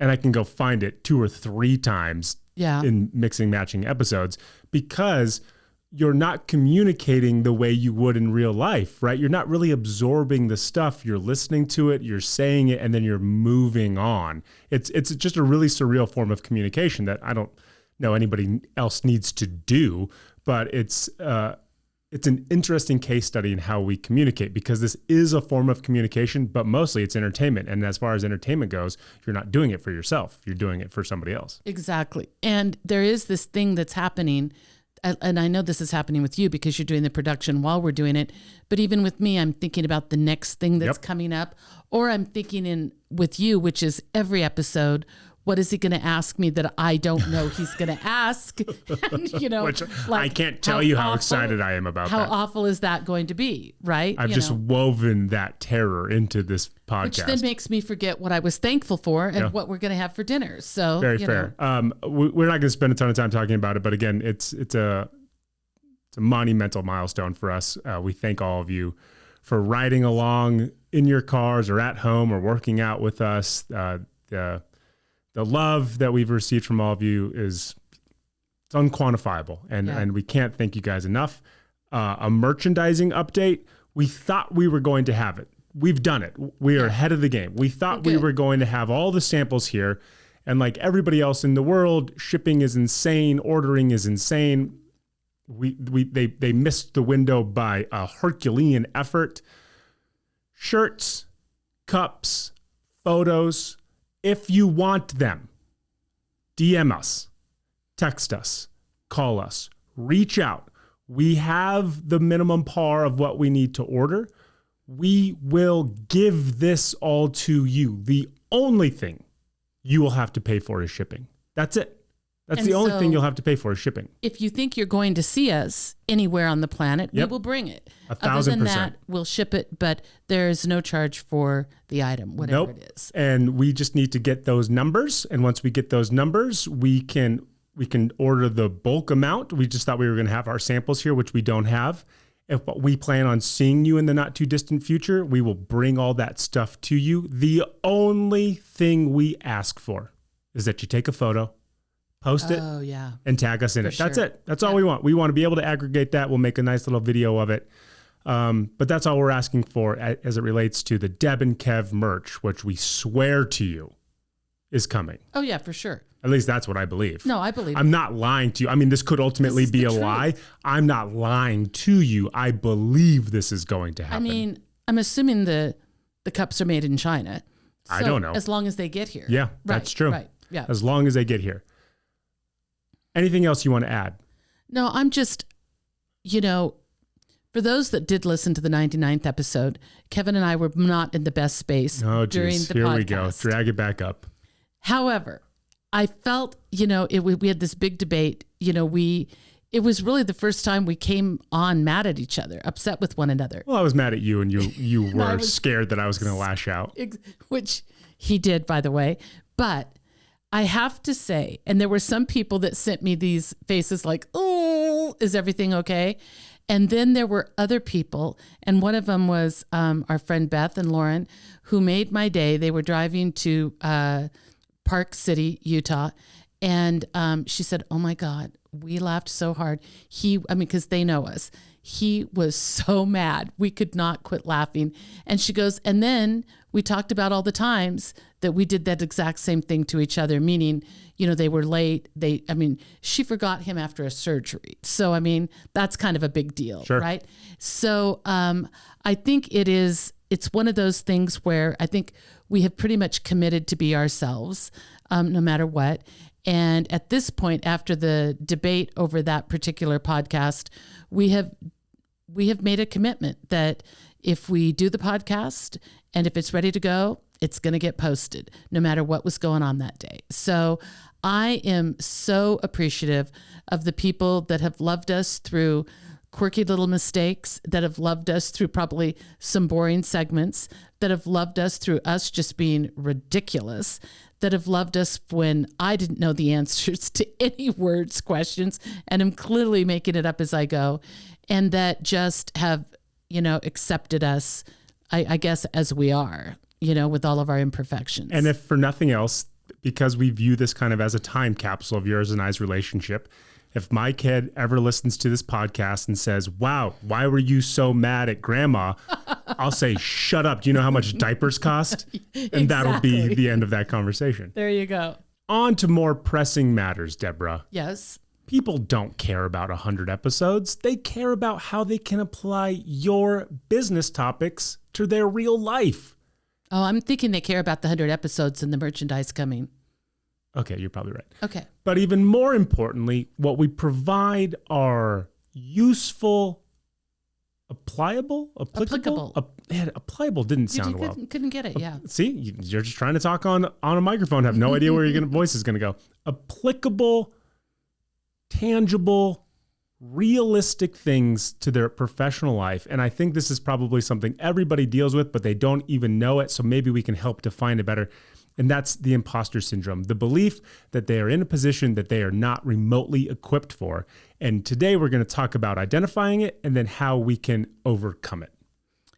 And I can go find it 2 or 3 times in mixing, matching episodes, because you're not communicating the way you would in real life, right? You're not really absorbing the stuff. You're listening to it, you're saying it, and then you're moving on. It's just a really surreal form of communication that I don't know anybody else needs to do, but it's an interesting case study in how we communicate, because this is a form of communication, but mostly it's entertainment. And as far as entertainment goes, you're not doing it for yourself. You're doing it for somebody else. Exactly. And there is this thing that's happening, and I know this is happening with you because you're doing the production while we're doing it. But even with me, I'm thinking about the next thing that's coming up, or I'm thinking with you, which is every episode, what is he going to ask me that I don't know he's going to ask? And, which I can't tell you how excited I am about how that. How awful is that going to be, right? I've just woven that terror into this podcast. Which then makes me forget what I was thankful for and what we're going to have for dinner. So very fair. We're not going to spend a ton of time talking about it, but again, it's a monumental milestone for us. We thank all of you for riding along in your cars or at home or working out with us. The love that we've received from all of you it's unquantifiable, and we can't thank you guys enough. A merchandising update. We thought we were going to have it. We've done it. We are ahead of the game. We thought we were going to have all the samples here, and like everybody else in the world, shipping is insane. Ordering is insane. They missed the window by a Herculean effort. Shirts, cups, photos. If you want them, DM us, text us, call us, reach out. We have the minimum par of what we need to order. We will give this all to you. The only thing you will have to pay for is shipping. That's it. That's the only thing you'll have to pay for is shipping. If you think you're going to see us anywhere on the planet, we will bring it. 1,000%. Other than that, we'll ship it, but there is no charge for the item, whatever it is. And we just need to get those numbers. And once we get those numbers, we can order the bulk amount. We just thought we were going to have our samples here, which we don't have. If we plan on seeing you in the not too distant future, we will bring all that stuff to you. The only thing we ask for is that you take a photo, post it, and tag us in it. That's it. That's all we want. We want to be able to aggregate that. We'll make a nice little video of it. But that's all we're asking for as it relates to the Deb and Kev merch, which we swear to you is coming. Oh, yeah, for sure. At least that's what I believe. No, I believe I'm not lying to you. I mean, this could ultimately be a lie. I'm not lying to you. I believe this is going to happen. I mean, I'm assuming the cups are made in China. So I don't know. As long as they get here. Yeah, that's true. Right. Yeah. As long as they get here. Anything else you want to add? No, I'm just, for those that did listen to the 99th episode, Kevin and I were not in the best space during the podcast. Here we go. Drag it back up. However, I felt, we had this big debate. It was really the first time we came on mad at each other, upset with one another. Well, I was mad at you, and you were scared that I was going to lash out. Which he did, by the way. But I have to say, and there were some people that sent me these faces like, oh, Uncle, is everything okay? And then there were other people, and one of them was our friend Beth and Lauren, who made my day. They were driving to Park City, Utah, and she said, "Oh my God, we laughed so hard." Because they know us. He was so mad. We could not quit laughing. And she goes, and then we talked about all the times that we did that exact same thing to each other, meaning, they were late. She forgot him after a surgery. So, that's kind of a big deal, sure. Right? So I think it's one of those things where I think we have pretty much committed to be ourselves, no matter what. And at this point, after the debate over that particular podcast, we have made a commitment that if we do the podcast and if it's ready to go, it's going to get posted no matter what was going on that day. So I am so appreciative of the people that have loved us through quirky little mistakes, that have loved us through probably some boring segments, that have loved us through us just being ridiculous, that have loved us when I didn't know the answers to any words questions and I'm clearly making it up as I go, and that just have, accepted us, I guess, as we are, with all of our imperfections. And if for nothing else, because we view this kind of as a time capsule of yours and I's relationship, if my kid ever listens to this podcast and says, "Wow, why were you so mad at grandma?" I'll say, "Shut up. Do you know how much diapers cost?" And that'll be the end of that conversation. There you go. On to more pressing matters, Deborah. Yes. People don't care about 100 episodes. They care about how they can apply your business topics to their real life. Oh, I'm thinking they care about the 100 episodes and the merchandise coming. Okay, you're probably right. Okay. But even more importantly, what we provide are useful, applicable. Applicable didn't sound well. Couldn't get it, yeah. See, you're just trying to talk on a microphone, have no idea where your voice is going to go. Applicable, tangible, realistic things to their professional life. And I think this is probably something everybody deals with, but they don't even know it. So maybe we can help define it better. And that's the imposter syndrome, the belief that they are in a position that they are not remotely equipped for. And today we're going to talk about identifying it and then how we can overcome it.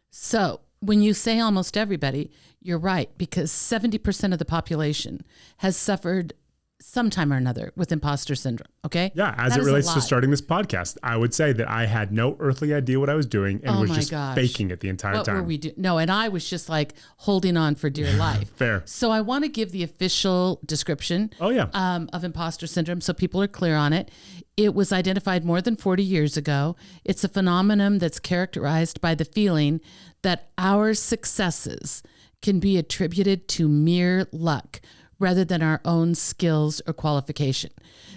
So when you say almost everybody, you're right, because 70% of the population has suffered sometime or another with imposter syndrome. Okay. Yeah. As it relates to starting this podcast, I would say that I had no earthly idea what I was doing and was just faking it the entire time. What were we doing? No. And I was just like holding on for dear life. Fair. So I want to give the official description of imposter syndrome so people are clear on it. It was identified more than 40 years ago. It's a phenomenon that's characterized by the feeling that our successes can be attributed to mere luck rather than our own skills or qualification.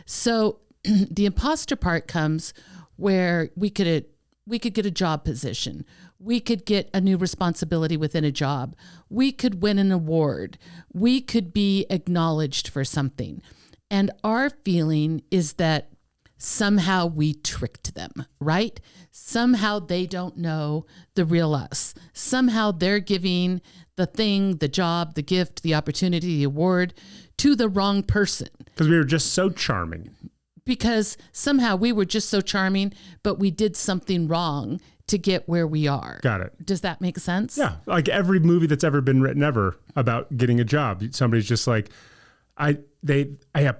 So the imposter part comes where we could get a job position. We could get a new responsibility within a job. We could win an award. We could be acknowledged for something. And our feeling is that somehow we tricked them, right? Somehow they don't know the real us. Somehow they're giving the thing, the job, the gift, the opportunity, the award to the wrong person. Because we were just so charming. Because somehow we were just so charming, but we did something wrong to get where we are. Got it. Does that make sense? Yeah. Like every movie that's ever been written ever about getting a job, somebody's just like, I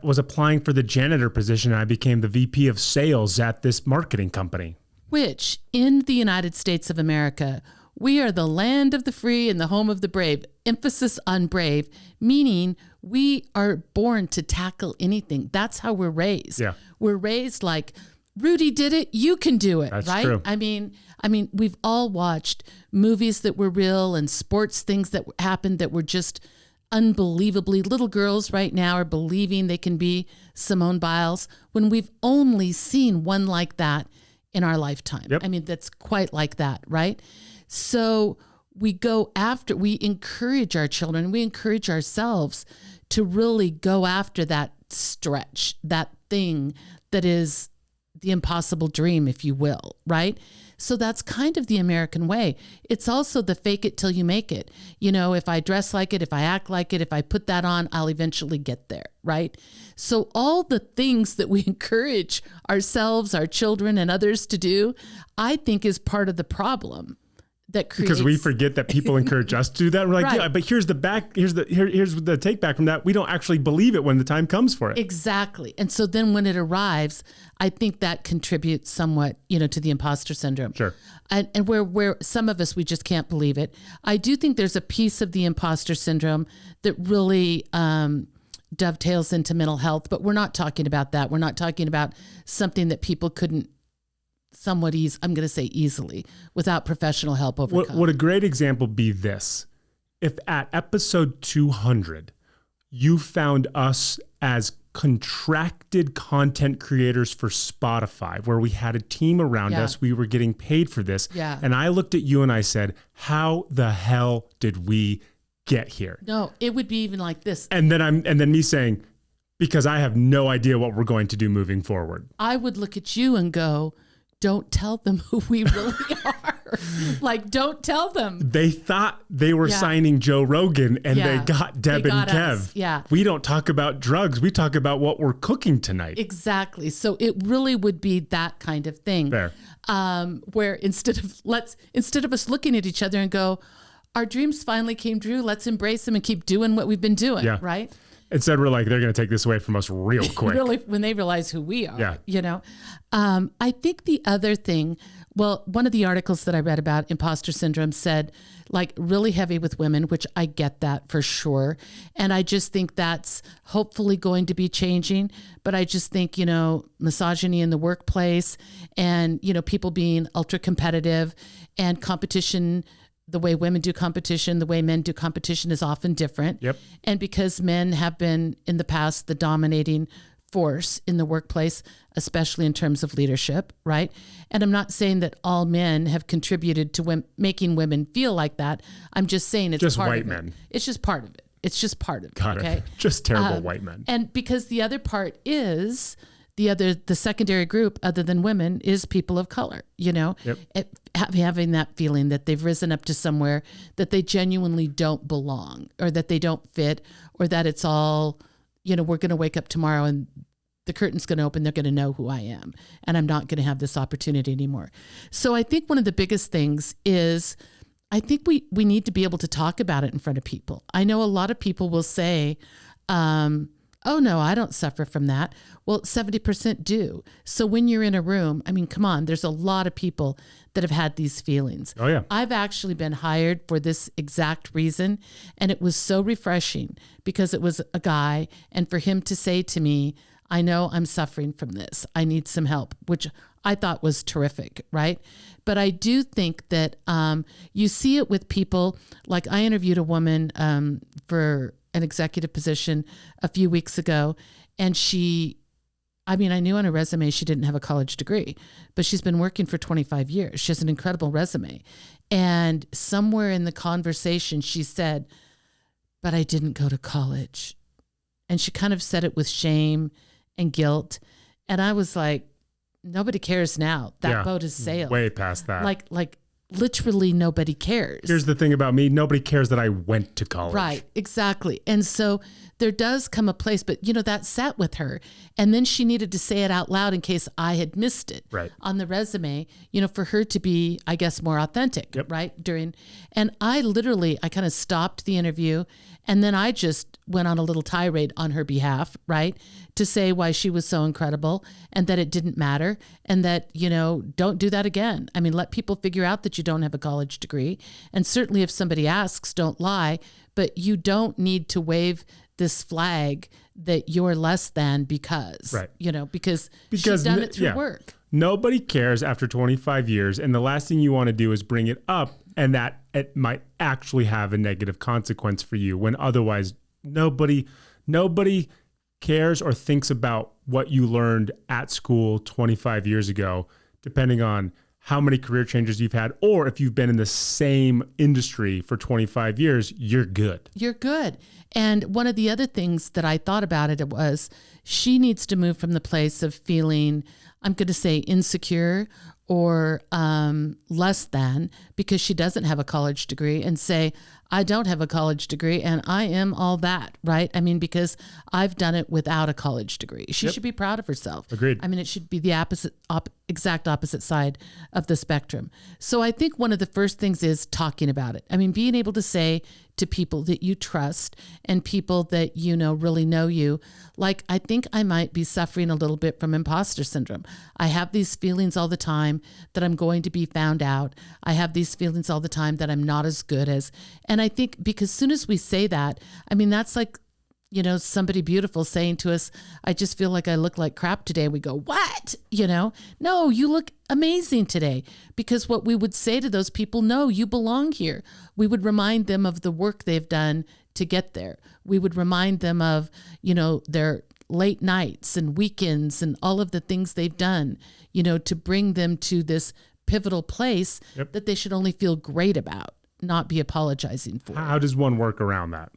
was applying for the janitor position and I became the VP of sales at this marketing company. Which in the United States of America, we are the land of the free and the home of the brave. Emphasis on brave, meaning we are born to tackle anything. That's how we're raised. Yeah. We're raised like, Rudy did it, you can do it. That's right? True. I mean, we've all watched movies that were real and sports things that happened that were just unbelievably. Little girls right now are believing they can be Simone Biles when we've only seen one like that in our lifetime. Yep. That's quite like that, right? So we encourage our children, we encourage ourselves to really go after that stretch, that thing that is the impossible dream, if you will, right? So that's kind of the American way. It's also the fake it till you make it. You know, if I dress like it, if I act like it, if I put that on, I'll eventually get there, right? So all the things that we encourage ourselves, our children, and others to do, I think is part of the problem. That creates, because we forget that people encourage us to do that. We're like, right. yeah, but here's the take back from that. We don't actually believe it when the time comes for it. Exactly. And so then when it arrives, I think that contributes somewhat, you know, to the imposter syndrome. Sure. And where some of us, we just can't believe it. I do think there's a piece of the imposter syndrome that really dovetails into mental health, but we're not talking about that. We're not talking about something that people couldn't I'm going to say easily, without professional help overcome. Would a great example be this? If at episode 200, you found us as contracted content creators for Spotify, where we had a team around us, we were getting paid for this. Yeah. And I looked at you and I said, how the hell did we get here? No, it would be even like this. And then me saying, because I have no idea what we're going to do moving forward. I would look at you and go, don't tell them who we really are. Like, don't tell them. They thought they were signing Joe Rogan and they got Deb and Kev. Us. Yeah. We don't talk about drugs. We talk about what we're cooking tonight. Exactly. So it really would be that kind of thing. Fair. Where instead of us looking at each other and go, our dreams finally came true. Let's embrace them and keep doing what we've been doing. Yeah. Right. Instead, we're like, they're going to take this away from us real quick. Really, when they realize who we are, you know. I think the other thing, well, one of the articles that I read about imposter syndrome said, like, really heavy with women, which I get that for sure. And I just think that's hopefully going to be changing. But I just think, you know, misogyny in the workplace and, you know, people being ultra competitive and competition, the way women do competition, the way men do competition is often different. Yep. And because men have been in the past the dominating force in the workplace, especially in terms of leadership, right? And I'm not saying that all men have contributed to making women feel like that. I'm just saying it's just part white of it. men. It's just part of it. It's just part of it. Got okay? it. Just terrible white men. And because the other part is the secondary group other than women is people of color, you know, having that feeling that they've risen up to somewhere that they genuinely don't belong or that they don't fit or that it's all, you know, we're going to wake up tomorrow and the curtain's going to open. They're going to know who I am and I'm not going to have this opportunity anymore. So I think one of the biggest things is I think we need to be able to talk about it in front of people. I know a lot of people will say, oh no, I don't suffer from that. Well, 70% do. So when you're in a room, I mean, come on, there's a lot of people that have had these feelings. Oh yeah. I've actually been hired for this exact reason. And it was so refreshing because it was a guy. And for him to say to me, I know I'm suffering from this. I need some help, which I thought was terrific, right? But I do think that you see it with people. Like I interviewed a woman for an executive position a few weeks ago. And I knew on her resume she didn't have a college degree, but she's been working for 25 years. She has an incredible resume. And somewhere in the conversation, she said, but I didn't go to college. And she kind of said it with shame and guilt. And I was like, nobody cares now. That boat has sailed. Way past that. Like literally nobody cares. Here's the thing about me. Nobody cares that I went to college. Right, exactly. And so there does come a place, but you know, that sat with her. And then she needed to say it out loud in case I had missed it on the resume, you know, for her to be, I guess, more authentic, right? And I kind of stopped the interview and then I just went on a little tirade on her behalf, right? To say why she was so incredible and that it didn't matter and that, you know, don't do that again. I mean, let people figure out that you don't have a college degree. And certainly if somebody asks, don't lie, but you don't need to wave this flag that you're less than because she's done it through work. Nobody cares after 25 years. And the last thing you want to do is bring it up and that it might actually have a negative consequence for you when otherwise nobody cares or thinks about what you learned at school 25 years ago, depending on how many career changes you've had, or if you've been in the same industry for 25 years, you're good. You're good. And one of the other things that I thought about it was she needs to move from the place of feeling I'm going to say insecure or less than because she doesn't have a college degree, and say, I don't have a college degree and I am all that, right? I mean, because I've done it without a college degree. She should be proud of herself. Agreed. I mean, it should be the exact opposite side of the spectrum. So I think one of the first things is talking about it. I mean, being able to say to people that you trust and people that you know really know you, like, I think I might be suffering a little bit from imposter syndrome. I have these feelings all the time that I'm going to be found out. I have these feelings all the time that I'm not as good as, and I think because as soon as we say that, I mean, that's like, you know, somebody beautiful saying to us, I just feel like I look like crap today. We go, what? You know, no, you look amazing today. Because what we would say to those people, no, you belong here. We would remind them of the work they've done to get there. We would remind them of, you know, their late nights and weekends and all of the things they've done, you know, to bring them to this pivotal place that they should only feel great about, not be apologizing for. How does one work around that?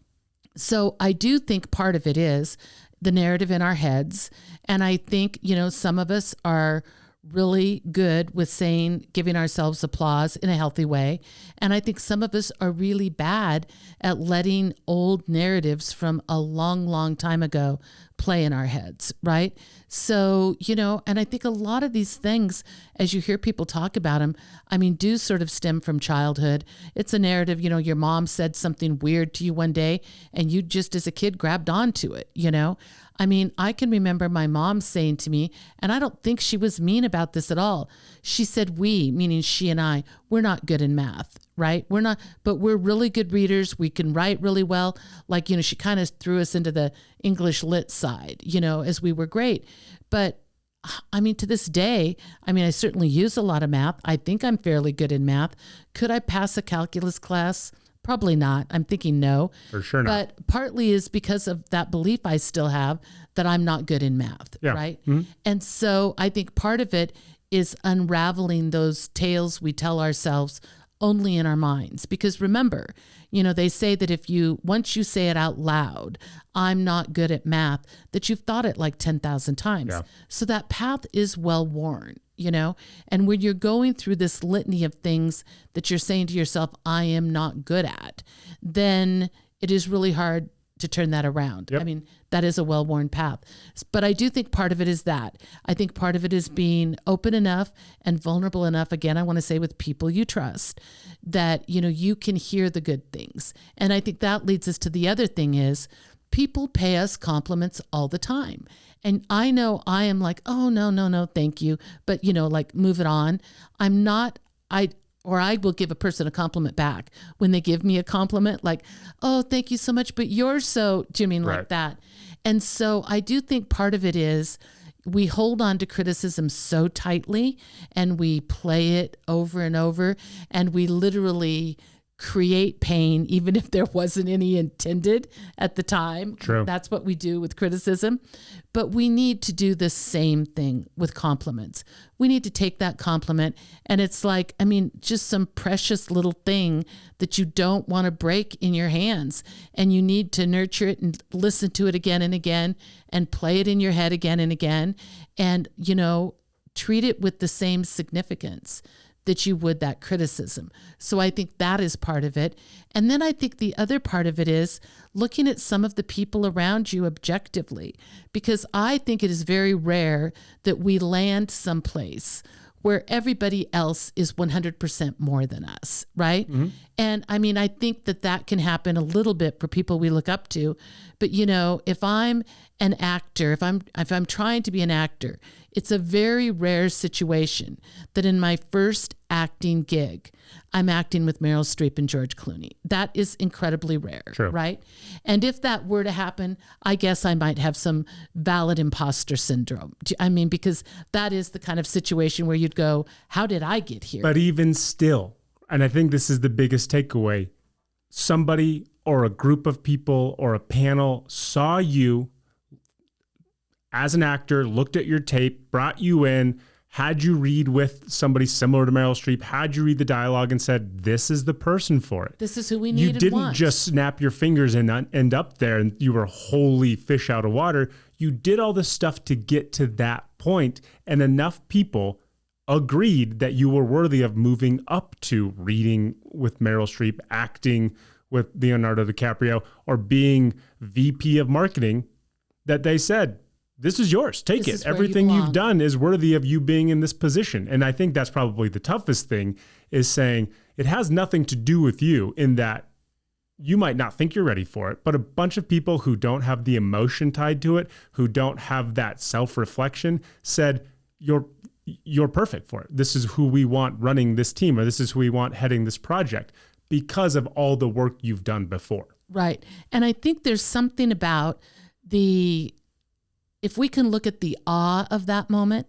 So I do think part of it is the narrative in our heads. And I think, you know, some of us are really good with saying, giving ourselves applause in a healthy way. And I think some of us are really bad at letting old narratives from a long, long time ago play in our heads, right? So, you know, and I think a lot of these things, as you hear people talk about them, I mean, do sort of stem from childhood. It's a narrative, you know, your mom said something weird to you one day and you just as a kid grabbed onto it, you know? I mean, I can remember my mom saying to me, and I don't think she was mean about this at all. She said, we, meaning she and I, we're not good in math, right? We're not, but we're really good readers. We can write really well. Like, you know, she kind of threw us into the English lit side, you know, as we were great. But I mean, to this day, I mean, I certainly use a lot of math. I think I'm fairly good in math. Could I pass a calculus class? Probably not. I'm thinking no. For sure not. But partly is because of that belief I still have that I'm not good in math, right? Mm-hmm. And so I think part of it is unraveling those tales we tell ourselves only in our minds. Because remember, you know, they say that if you, once you say it out loud, I'm not good at math, that you've thought it like 10,000 times. Yeah. So that path is well worn, you know? And when you're going through this litany of things that you're saying to yourself, I am not good at, then it is really hard to turn that around. Yep. I mean, that is a well-worn path. But I do think part of it is that. I think part of it is being open enough and vulnerable enough, again, I want to say with people you trust, that, you know, you can hear the good things. And I think that leads us to the other thing is people pay us compliments all the time. And I know I am like, oh, no, thank you. But, you know, like, move it on. I'm not, or I will give a person a compliment back when they give me a compliment, like, oh, thank you so much, but you're so, do you mean like that? And so I do think part of it is we hold on to criticism so tightly and we play it over and over and we literally create pain, even if there wasn't any intended at the time. True. That's what we do with criticism. But we need to do the same thing with compliments. We need to take that compliment and it's like, I mean, just some precious little thing that you don't want to break in your hands, and you need to nurture it and listen to it again and again and play it in your head again and again. And, you know, treat it with the same significance that you would that criticism. So I think that is part of it. And then I think the other part of it is looking at some of the people around you objectively, because I think it is very rare that we land someplace where everybody else is 100% more than us, right? Mm-hmm. And I mean, I think that that can happen a little bit for people we look up to. But, you know, if I'm an actor, if I'm trying to be an actor, it's a very rare situation that in my first acting gig, I'm acting with Meryl Streep and George Clooney. That is incredibly rare, True. Right? And if that were to happen, I guess I might have some valid imposter syndrome. I mean, because that is the kind of situation where you'd go, how did I get here? But even still, and I think this is the biggest takeaway, somebody or a group of people or a panel saw you as an actor, looked at your tape, brought you in, had you read with somebody similar to Meryl Streep, had you read the dialogue and said, this is the person for it. This is who we need. You didn't just snap your fingers and end up there and you were wholly fish out of water. You did all this stuff to get to that point, and enough people agreed that you were worthy of moving up to reading with Meryl Streep, acting with Leonardo DiCaprio, or being VP of marketing, that they said, this is yours. Take it. Everything you've done is worthy of you being in this position. And I think that's probably the toughest thing, is saying it has nothing to do with you, in that you might not think you're ready for it, but a bunch of people who don't have the emotion tied to it, who don't have that self-reflection, said, you're perfect for it. This is who we want running this team, or this is who we want heading this project, because of all the work you've done before. Right. And I think there's something about if we can look at the awe of that moment,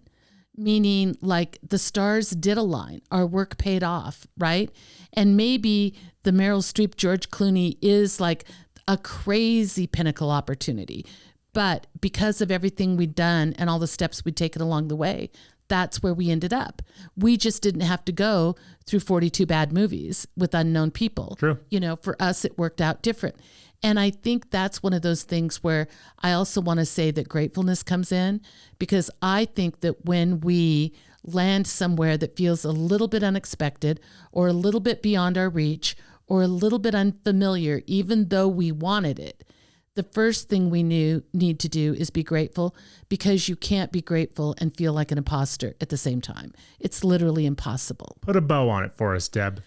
meaning like the stars did align, our work paid off, right? And maybe the Meryl Streep, George Clooney is like a crazy pinnacle opportunity. But because of everything we'd done and all the steps we'd taken along the way, that's where we ended up. We just didn't have to go through 42 bad movies with unknown people. True. You know, for us, it worked out different. And I think that's one of those things where I also want to say that gratefulness comes in, because I think that when we land somewhere that feels a little bit unexpected, or a little bit beyond our reach, or a little bit unfamiliar, even though we wanted it, the first thing we need to do is be grateful, because you can't be grateful and feel like an imposter at the same time. It's literally impossible. Put a bow on it for us, Deb.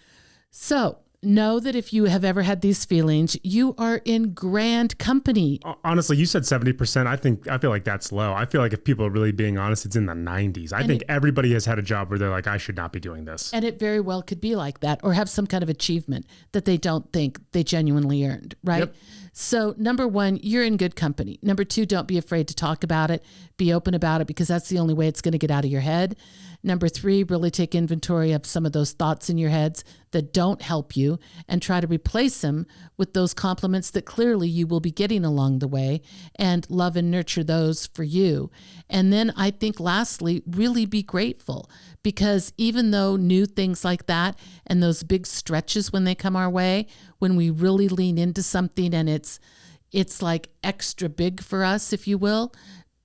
So know that if you have ever had these feelings, you are in grand company. Honestly, you said 70%. I feel like that's low. I feel like if people are really being honest, it's in the 90s. I think everybody has had a job where they're like, I should not be doing this. And it very well could be like that, or have some kind of achievement that they don't think they genuinely earned, right? Yep. So number one, you're in good company. Number two, don't be afraid to talk about it. Be open about it, because that's the only way it's going to get out of your head. Number three, really take inventory of some of those thoughts in your heads that don't help you, and try to replace them with those compliments that clearly you will be getting along the way, and love and nurture those for you. And then I think lastly, really be grateful, because even though new things like that and those big stretches when they come our way, when we really lean into something and it's like extra big for us, if you will,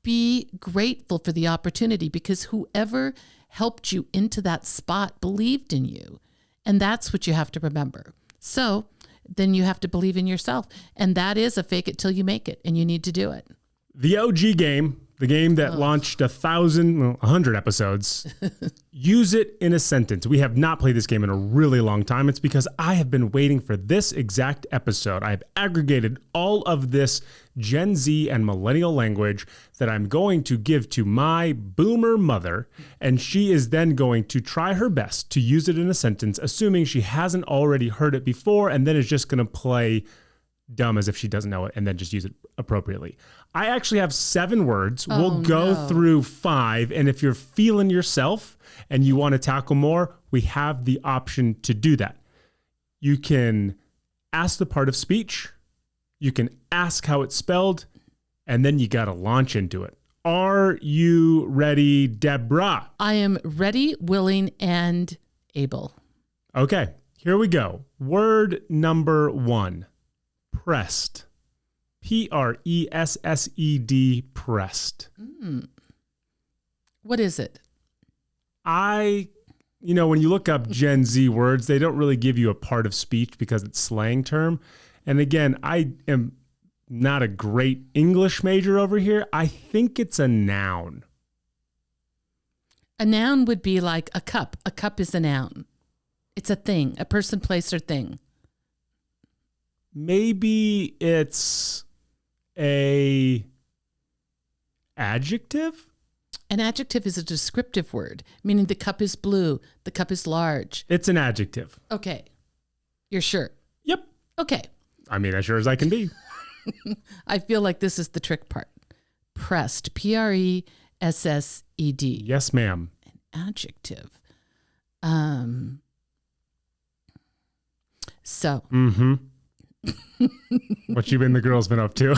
be grateful for the opportunity, because whoever helped you into that spot believed in you. And that's what you have to remember. So then you have to believe in yourself. And that is a fake it till you make it. And you need to do it. The OG game, the game that launched 100 episodes, use it in a sentence. We have not played this game in a really long time. It's because I have been waiting for this exact episode. I have aggregated all of this Gen Z and millennial language that I'm going to give to my boomer mother, and she is then going to try her best to use it in a sentence, assuming she hasn't already heard it before, and then is just going to play dumb as if she doesn't know it, and then just use it appropriately. I actually have 7 words. We'll go through 5, and if you're feeling yourself and you want to tackle more, we have the option to do that. You can ask the part of speech, you can ask how it's spelled, and then you got to launch into it. Are you ready, Deborah? I am ready, willing, and able. Okay, here we go. Word number 1. Pressed. Pressed. Pressed. What is it? When you look up Gen Z words, they don't really give you a part of speech because it's slang term. And again, I am not a great English major over here. I think it's a noun. A noun would be like a cup. A cup is a noun. It's a thing, a person, place, or thing. Maybe it's a adjective? An adjective is a descriptive word, meaning the cup is blue, the cup is large. It's an adjective. Okay. You're sure? Yep. Okay. I mean, as sure as I can be. I feel like this is the trick part. Pressed. Pressed. Yes, ma'am. An adjective. So. Mm-hmm. What you and the girls been up to?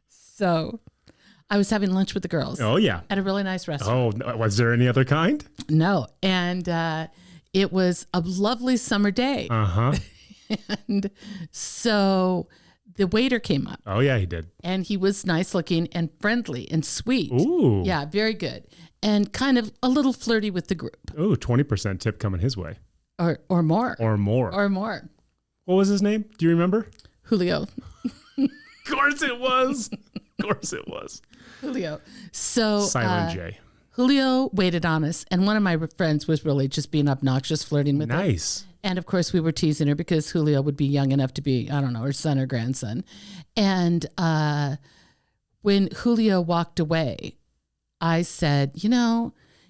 So, I was having lunch with the girls. Oh, yeah. At a really nice restaurant. Oh, was there any other kind? No. And it was a lovely summer day. Uh-huh. And so the waiter came up. Oh, yeah, he did. And he was nice looking and friendly and sweet. Ooh. Yeah, very good. And kind of a little flirty with the group. Ooh, 20% tip coming his way. Or more. Or more. Or more. What was his name? Do you remember? Julio. Of course it was. Of course it was. Julio. So Silent J. Julio waited on us. And one of my friends was really just being obnoxious, flirting with him. Nice. And of course, we were teasing her because Julio would be young enough to be, I don't know, her son or grandson. And when Julio walked away, I said,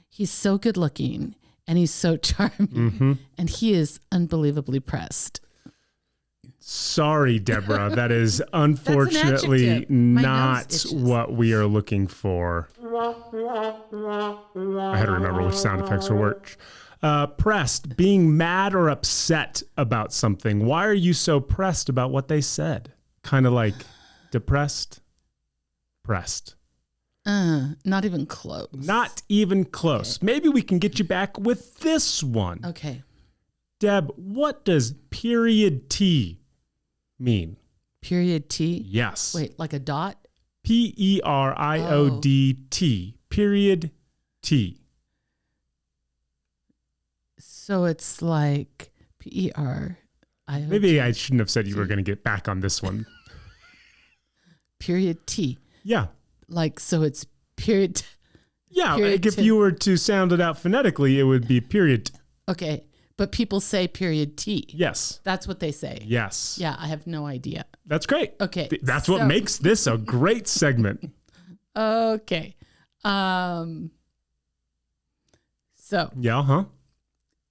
he's so good looking and he's so charming and he is unbelievably pressed. Sorry, Deborah. That is unfortunately not what we are looking for. I had to remember which sound effects will work. Pressed, being mad or upset about something. Why are you so pressed about what they said? Kind of like depressed, pressed. Not even close. Not even close. Okay. Maybe we can get you back with this one. Okay. Deb, what does period T mean? Period T? Yes. Wait, like a dot? Period. Period T. So it's like PERIOD. Maybe I shouldn't have said you were going to get back on this one. Period T. Yeah. Like, so it's period. Yeah. Period if you were to sound it out phonetically, it would be period. Okay. But people say period T. Yes. That's what they say. Yes. Yeah. I have no idea. That's great. Okay. That's what makes this a great segment. Okay. So. Yeah. Huh?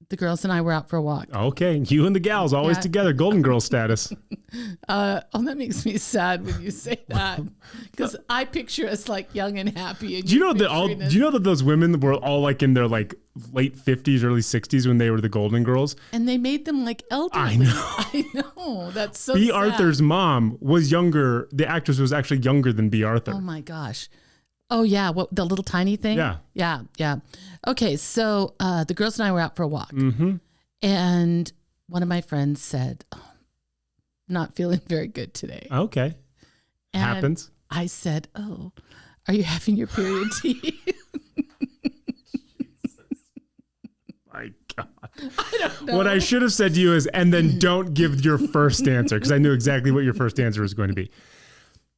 The girls and I were out for a walk. Okay. You and the gals always together. Golden girl status. That makes me sad when you say that. Because I picture us like young and happy. And do you know that those women were all like in their like late 50s, early 60s when they were the Golden Girls? And they made them like elderly. I know. That's so B. sad. Arthur's mom was younger. The actress was actually younger than B. Arthur. Oh my gosh. Oh yeah. What, the little tiny thing? Yeah. Yeah. Yeah. Okay. So the girls and I were out for a walk. Mm-hmm. And one of my friends said, not feeling very good today. Okay. And happens. I said, oh, are you having your period T? My God. I don't know. What I should have said to you is, and then don't give your first answer, because I knew exactly what your first answer was going to be.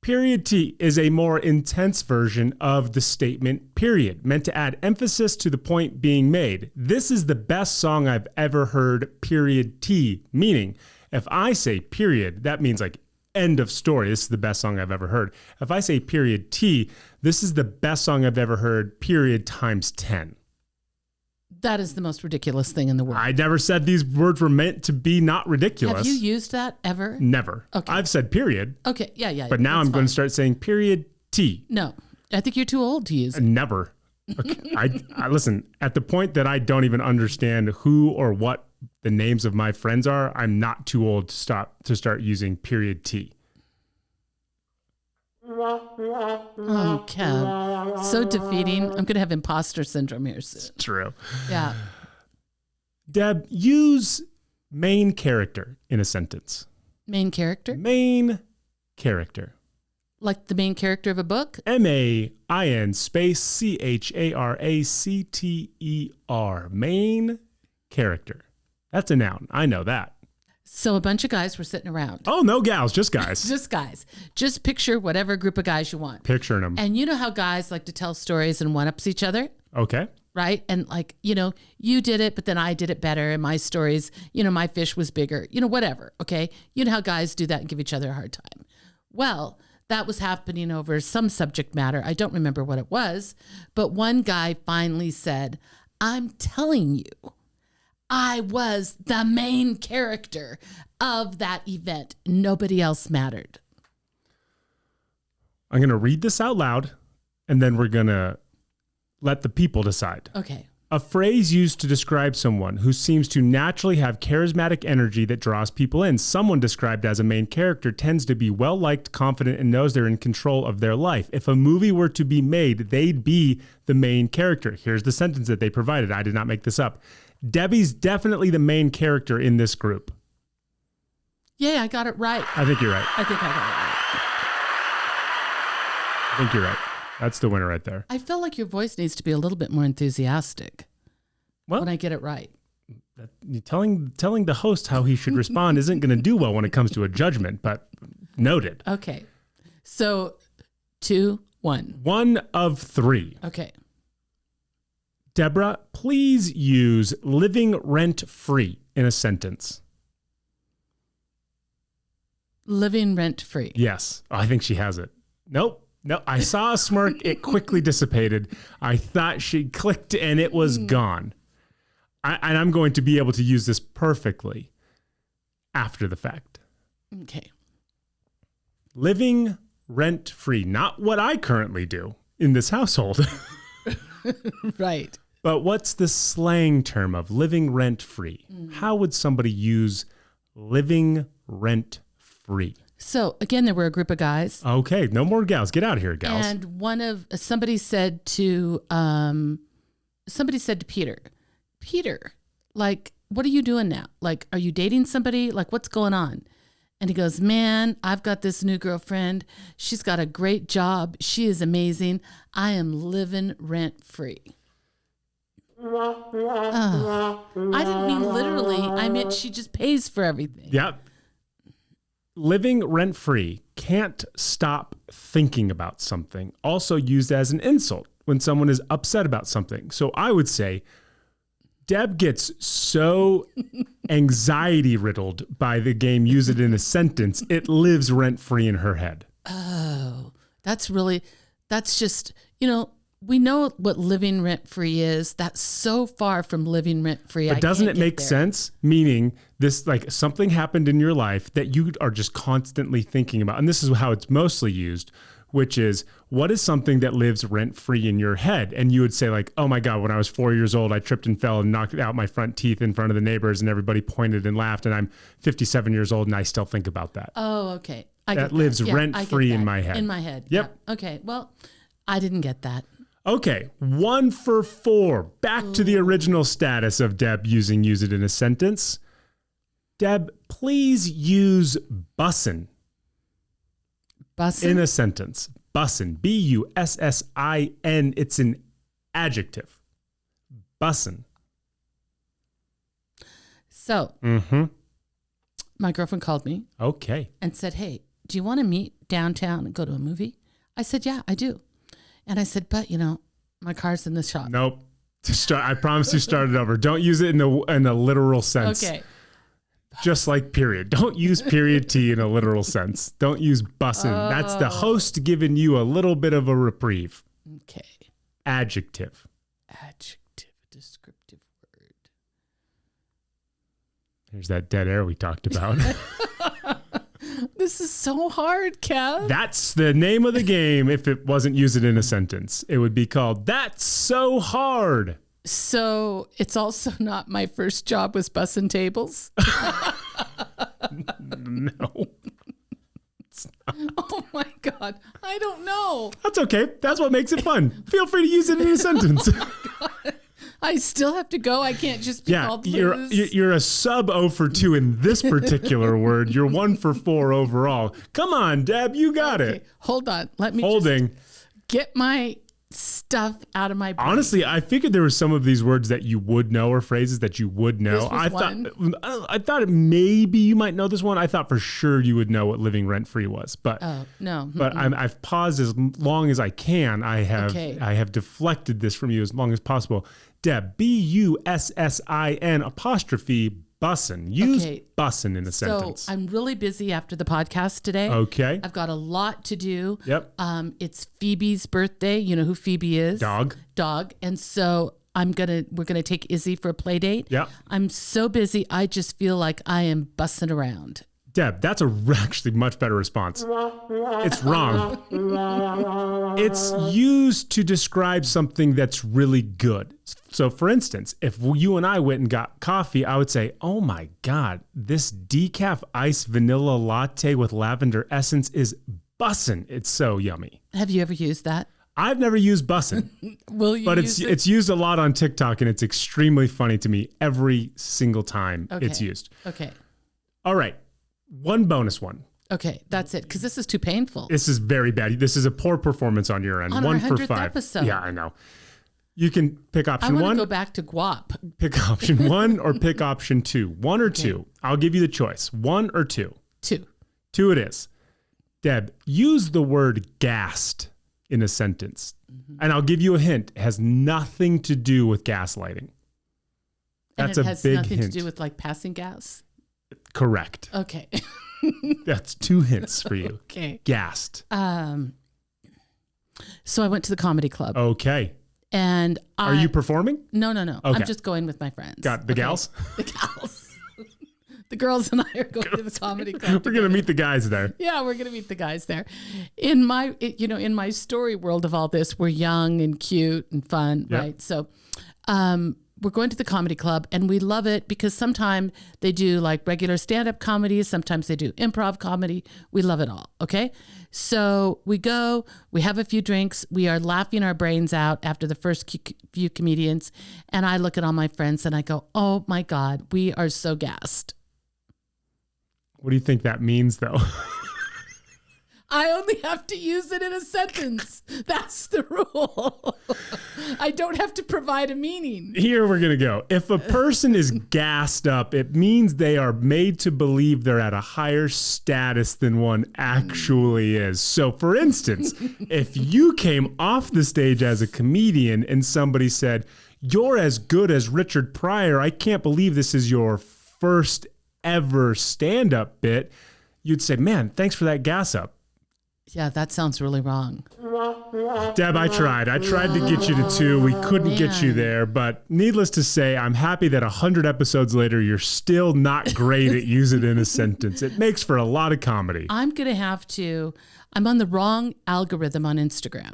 Period T is a more intense version of the statement period, meant to add emphasis to the point being made. This is the best song I've ever heard, period T, meaning if I say period, that means like end of story. This is the best song I've ever heard. If I say period T, this is the best song I've ever heard, period times 10. That is the most ridiculous thing in the world. I never said these words were meant to be not ridiculous. Have you used that ever? Never. Okay. I've said period. Okay. Yeah. But now I'm going to start saying period T. No, I think you're too old to use it. Never. Okay. I listen, at the point that I don't even understand who or what the names of my friends are, I'm not too old to start using period T. Oh, Kev. So defeating. I'm going to have imposter syndrome here soon. It's true. Yeah. Deb, use main character in a sentence. Main character? Main character. Like the main character of a book? MAIN space CHARACTER. Main character. That's a noun. I know that. So a bunch of guys were sitting around. Oh, no gals, just guys. Just guys. Just picture whatever group of guys you want. Picturing them. And you know how guys like to tell stories and one-ups each other? Okay. Right? And like, you did it, but then I did it better. And my stories, my fish was bigger, whatever. Okay. You know how guys do that and give each other a hard time. Well, that was happening over some subject matter. I don't remember what it was, but one guy finally said, I'm telling you, I was the main character of that event. Nobody else mattered. I'm going to read this out loud, and then we're going to let the people decide. Okay. A phrase used to describe someone who seems to naturally have charismatic energy that draws people in. Someone described as a main character tends to be well-liked, confident, and knows they're in control of their life. If a movie were to be made, they'd be the main character. Here's the sentence that they provided. I did not make this up. Debbie's definitely the main character in this group. Yeah, I got it right. I think you're right. I think I got it right. I think you're right. That's the winner right there. I feel like your voice needs to be a little bit more enthusiastic when I get it right. Telling the host how he should respond isn't going to do well when it comes to a judgment, but noted. Okay. So 2, 1. 1 of 3. Okay. Deborah, please use living rent-free in a sentence. Living rent-free. Yes. Oh, I think she has it. Nope. No, I saw a smirk. It quickly dissipated. I thought she clicked and it was gone. And I'm going to be able to use this perfectly after the fact. Okay. Living rent-free. Not what I currently do in this household. Right. But what's the slang term of living rent-free? How would somebody use living rent-free? So again, there were a group of guys. Okay, no more gals. Get out of here, gals. And somebody said to Peter, like, what are you doing now? Like, are you dating somebody? Like, what's going on? And he goes, man, I've got this new girlfriend. She's got a great job. She is amazing. I am living rent free. Oh, I didn't mean literally. I meant she just pays for everything. Yep. Living rent-free, can't stop thinking about something, also used as an insult when someone is upset about something. So I would say Deb gets so anxiety-riddled by the game, use it in a sentence, it lives rent-free in her head. Oh, that's just, we know what living rent-free is. That's so far from living rent-free. But doesn't it make sense? Meaning this, like something happened in your life that you are just constantly thinking about. And this is how it's mostly used, which is what is something that lives rent-free in your head? And you would say like, oh my God, when I was 4 years old, I tripped and fell and knocked out my front teeth in front of the neighbors and everybody pointed and laughed. And I'm 57 years old and I still think about that. Oh, okay. That lives rent-free in my head. In my head. Yep. Yeah. Okay. Well, I didn't get that. Okay, 1 for 4. Back to the original status of Deb using use it in a sentence. Deb, please use bussin'. Bussin'? In a sentence. Bussin'. B-U-S-S-I-N. It's an adjective. Bussin'. So, my girlfriend called me. Okay. And said, hey, do you want to meet downtown and go to a movie? I said, yeah, I do. And I said, but, my car's in the shop. Nope. I promise you start it over. Don't use it in a literal sense. Okay. Just like period. Don't use period T in a literal sense. Don't use bussin'. That's the host giving you a little bit of a reprieve. Okay. Adjective. Adjective, descriptive word. There's that dead air we talked about. This is so hard, Kev. That's the name of the game if it wasn't use it in a sentence. It would be called That's So Hard. So it's also not my first job was bussing tables? No. Oh my God. I don't know. That's okay. That's what makes it fun. Feel free to use it in a sentence. I still have to go. I can't just be called lose. You're a sub 0 for 2 in this particular word. You're 1 for 4 overall. Come on, Deb, you got it. Hold on. Let me just get my stuff out of my brain. Honestly, I figured there were some of these words that you would know or phrases that you would know. I thought maybe you might know this one. I thought for sure you would know what living rent free was, but no. But I've paused as long as I can. I have deflected this from you as long as possible. Deb, B-U-S-S-I-N apostrophe bussin'. Use bussin' in a sentence. So I'm really busy after the podcast today. Okay. I've got a lot to do. Yep. It's Phoebe's birthday. You know who Phoebe is? Dog. And so we're gonna take Izzy for a play date. Yep. I'm so busy. I just feel like I am bussing around. Deb, that's actually much better response. It's wrong. It's used to describe something that's really good. So for instance, if you and I went and got coffee, I would say, oh my God, this decaf iced vanilla latte with lavender essence is bussin'. It's so yummy. Have you ever used that? I've never used bussin'. Will you? But it's used a lot on TikTok and it's extremely funny to me every single time it's used. Okay. All right. One bonus one. Okay, that's it. Because this is too painful. This is very bad. This is a poor performance on your end. On One our for 100th five. episode. Yeah, I know. You can pick I option want one. to go back to guap. Pick option one or pick option two. One or two. I'll give you the choice. One or two. Two. Two it is. Deb, use the word gassed in a sentence. And I'll give you a hint. It has nothing to do with gaslighting. That's and it a has big nothing hint. to do with like passing gas. Correct. Okay. That's two hints for you. Okay. Gassed. So I went to the comedy club. Okay. And Are you performing? No. Okay. I'm just going with my friends. Got the gals? The gals. The girls and I are going to the comedy club. We're going to meet the guys there. Yeah, we're going to meet the guys there. In my story world of all this, we're young and cute and fun, Yep. right? So, we're going to the comedy club and we love it because sometimes they do like regular stand-up comedy. Sometimes they do improv comedy. We love it all. Okay. So we go, we have a few drinks. We are laughing our brains out after the first few comedians. And I look at all my friends and I go, oh my God, we are so gassed. What do you think that means though? I only have to use it in a sentence. That's the rule. I don't have to provide a meaning. Here we're going to go. If a person is gassed up, it means they are made to believe they're at a higher status than one actually is. So for instance, if you came off the stage as a comedian and somebody said, "You're as good as Richard Pryor. I can't believe this is your first ever stand-up bit," you'd say, "Man, thanks for that gas up." Yeah, that sounds really wrong. Deb, I tried to get you to two. We couldn't get you there, but needless to say, I'm happy that 100 episodes later, you're still not great at using it in a sentence. It makes for a lot of comedy. I'm on the wrong algorithm on Instagram.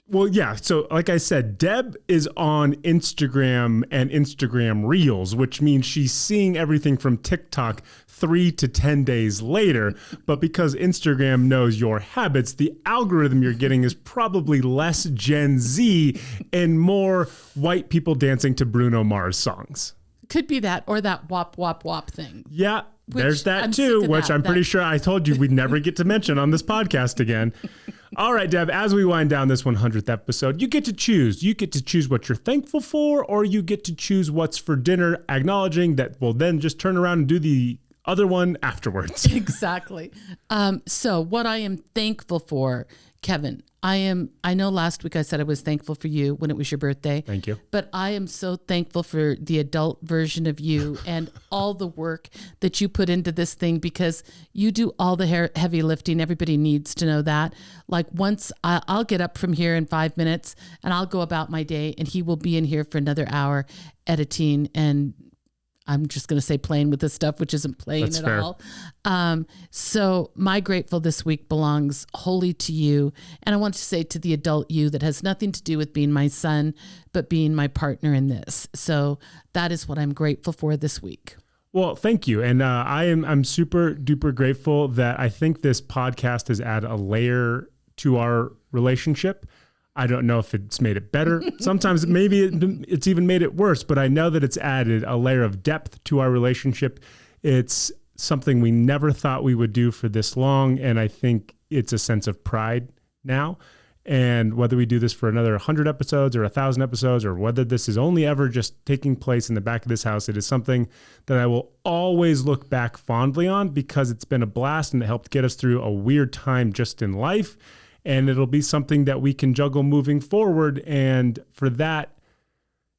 Well, yeah. So like I said, Deb is on Instagram and Instagram Reels, which means she's seeing everything from TikTok 3 to 10 days later. But because Instagram knows your habits, the algorithm you're getting is probably less Gen Z and more white people dancing to Bruno Mars songs. Could be that or that wop, wop, wop thing. Yeah, there's that I'm too, sick of which that. I'm pretty sure I told you we'd never get to mention on this podcast again. All right, Deb, as we wind down this 100th episode, you get to choose. You get to choose what you're thankful for, or you get to choose what's for dinner, acknowledging that we'll then just turn around and do the other one afterwards. Exactly. So what I am thankful for, Kevin, I know last week I said I was thankful for you when it was your birthday. Thank you. But I am so thankful for the adult version of you and all the work that you put into this thing because you do all the heavy lifting. Everybody needs to know that. Like once I'll get up from here in 5 minutes and I'll go about my day and he will be in here for another hour editing and I'm just going to say playing with this stuff, which isn't playing That's at fair. all. So my grateful this week belongs wholly to you. And I want to say to the adult you that has nothing to do with being my son, but being my partner in this. So that is what I'm grateful for this week. Well, thank you. And I'm super duper grateful that I think this podcast has added a layer to our relationship. I don't know if it's made it better. Sometimes maybe it's even made it worse, but I know that it's added a layer of depth to our relationship. It's something we never thought we would do for this long. And I think it's a sense of pride now. And whether we do this for another 100 episodes or 1,000 episodes, or whether this is only ever just taking place in the back of this house, it is something that I will always look back fondly on because it's been a blast and it helped get us through a weird time just in life. And it'll be something that we can juggle moving forward. And for that,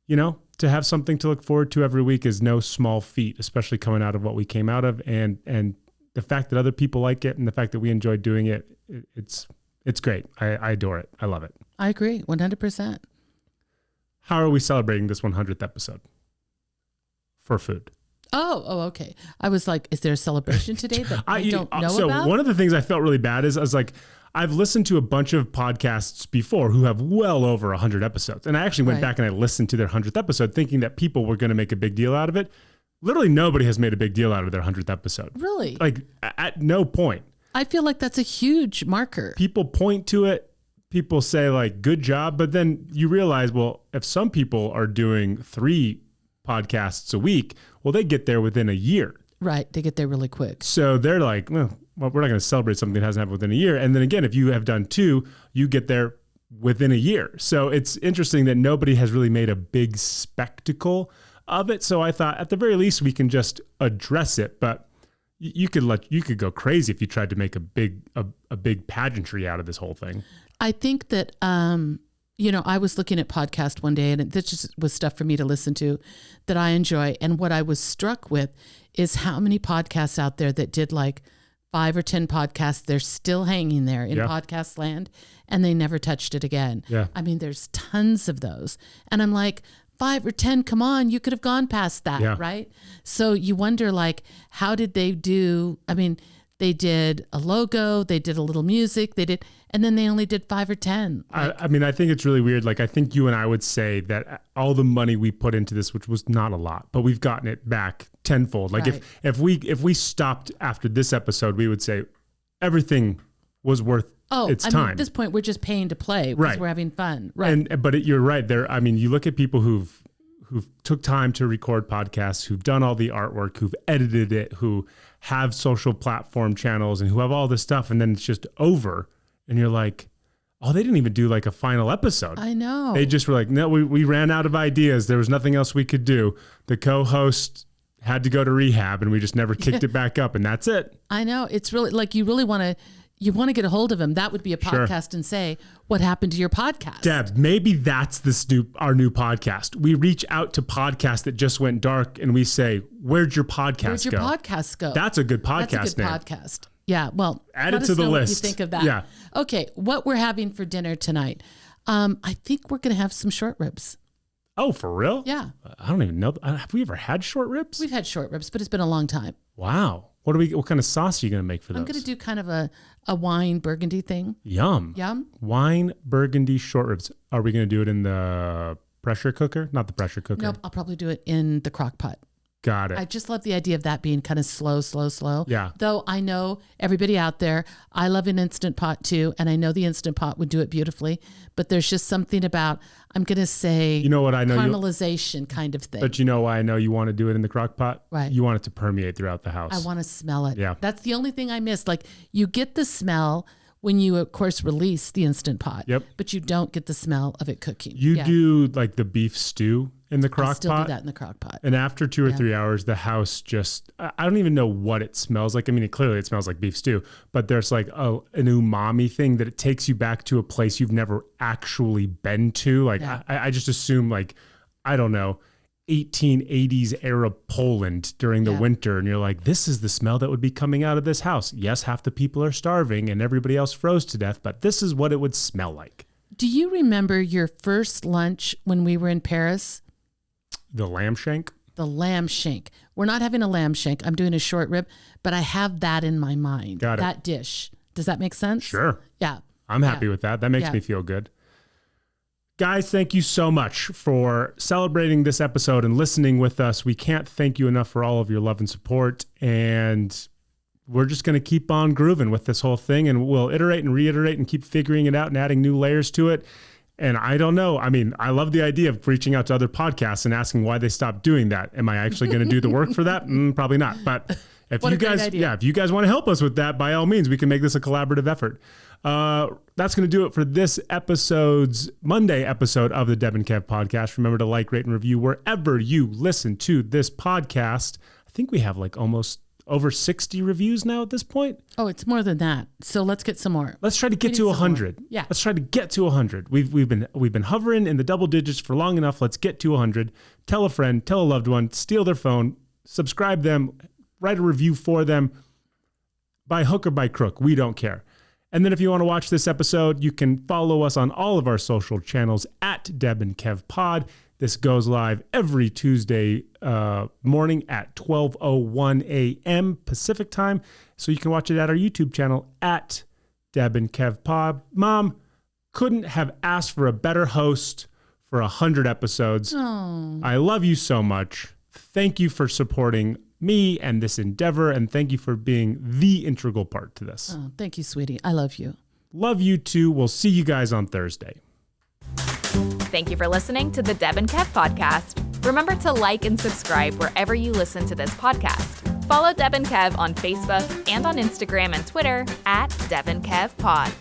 to have something to look forward to every week is no small feat, especially coming out of what we came out of. And the fact that other people like it and the fact that we enjoy doing it, it's great. I adore it. I love it. I agree 100%. How are we celebrating this 100th episode? For food. Oh, okay. I was like, is there a celebration today that I don't know so about? One of the things I felt really bad is I was like, I've listened to a bunch of podcasts before who have well over 100 episodes. And I actually went back and I listened to their 100th episode thinking that people were going to make a big deal out of it. Literally nobody has made a big deal out of their 100th episode. Really? Like at no point. I feel like that's a huge marker. People point to it. People say like, good job. But then you realize, well, if some people are doing 3 podcasts a week, well, they get there within a year. Right. They get there really quick. So they're like, well, we're not going to celebrate something that hasn't happened within a year. And then again, if you have done 2, you get there within a year. So it's interesting that nobody has really made a big spectacle of it. So I thought at the very least we can just address it, but you could go crazy if you tried to make a big pageantry out of this whole thing. I think that, I was looking at podcast one day, and this just was stuff for me to listen to that I enjoy. And what I was struck with is how many podcasts out there that did like 5 or 10 podcasts. They're still hanging there in podcast land, and they never touched it again. Yeah. I mean, there's tons of those. And I'm like, 5 or 10, come on, you could have gone past that, right? So you wonder, like, how did they do? I mean, they did a logo, they did a little music, and then they only did 5 or 10. I mean, I think it's really weird. Like, I think you and I would say that all the money we put into this, which was not a lot, but we've gotten it back tenfold. Like, if we stopped after this episode, we would say everything was worth its time. Mean, at this point, we're just paying to play because we're having fun. Right. But you're right there. I mean, you look at people who've took time to record podcasts, who've done all the artwork, who've edited it, who have social platform channels, and who have all this stuff, and then it's just over. And you're like, oh, they didn't even do like a final episode. I know. They just were like, no, we ran out of ideas. There was nothing else we could do. The co-host had to go to rehab, and we just never kicked it back up, and that's it. I know. It's really like you want to get a hold of him. That would be a podcast and say, what happened to your podcast? Deb, maybe that's our new podcast. We reach out to podcasts that just went dark, and we say, where'd your podcast go? Podcast go? That's a good podcast That's a good name. podcast. Yeah. Well, add it to the list. What you think of that? Yeah. Okay. What we're having for dinner tonight. I think we're going to have some short ribs. Oh, for real? Yeah. I don't even know. Have we ever had short ribs? We've had short ribs, but it's been a long time. Wow. What kind of sauce are you going to make for those? I'm going to do kind of a wine burgundy thing. Yum. Wine burgundy short ribs. Are we going to do it in the pressure cooker? Not the pressure cooker. Nope. I'll probably do it in the crock pot. Got it. I just love the idea of that being kind of slow. Yeah. Though I know everybody out there, I love an Instant Pot too. And I know the Instant Pot would do it beautifully. But there's just something about, I'm going to say, you know what I know, caramelization kind of thing. But you know why I know you want to do it in the crock pot? Right. You want it to permeate throughout the house. I want to smell it. Yeah. That's the only thing I miss. Like, you get the smell when you, of course, release the Instant Pot. Yep. But you don't get the smell of it cooking. You do like the beef stew in the crock pot. I still do that in the crock pot. And after 2 or 3 hours, the house just, I don't even know what it smells like. I mean, clearly it smells like beef stew, but there's like an umami thing that it takes you back to a place you've never actually been to. Like, I just assume, like, I don't know, 1880s era Poland during the winter. And you're like, this is the smell that would be coming out of this house. Yes, half the people are starving and everybody else froze to death, but this is what it would smell like. Do you remember your first lunch when we were in Paris? The lamb shank? The lamb shank. We're not having a lamb shank. I'm doing a short rib, but I have that in my mind. Got it. That dish. Does that make sense? Sure. Yeah. I'm happy with that. That makes me feel good. Guys, thank you so much for celebrating this episode and listening with us. We can't thank you enough for all of your love and support. And we're just going to keep on grooving with this whole thing, and we'll iterate and reiterate and keep figuring it out and adding new layers to it. And I don't know. I mean, I love the idea of reaching out to other podcasts and asking why they stopped doing that. Am I actually going to do the work for that? Probably not. But if you guys want to help us with that, by all means, we can make this a collaborative effort. That's going to do it for this Monday episode of the Deb and Kev podcast. Remember to like, rate, and review wherever you listen to this podcast. I think we have like almost over 60 reviews now at this point. Oh, it's more than that. So let's get some more. Let's try to get to 100. Yeah. Let's try to get to 100. We've been hovering in the double digits for long enough. Let's get to 100. Tell a friend, tell a loved one, steal their phone, subscribe them, write a review for them. By hook or by crook, we don't care. And then if you want to watch this episode, you can follow us on all of our social channels at Deb and Kev Pod. This goes live every Tuesday morning at 12:01 a.m. Pacific time. So you can watch it at our YouTube channel at Deb and Kev Pod. Mom, couldn't have asked for a better host for 100 episodes. Oh. I love you so much. Thank you for supporting me and this endeavor, and thank you for being the integral part to this. Oh, thank you, sweetie. I love you. Love you too. We'll see you guys on Thursday. Thank you for listening to the Deb and Kev podcast. Remember to like and subscribe wherever you listen to this podcast. Follow Deb and Kev on Facebook and on Instagram and Twitter at Deb and Kev Pod.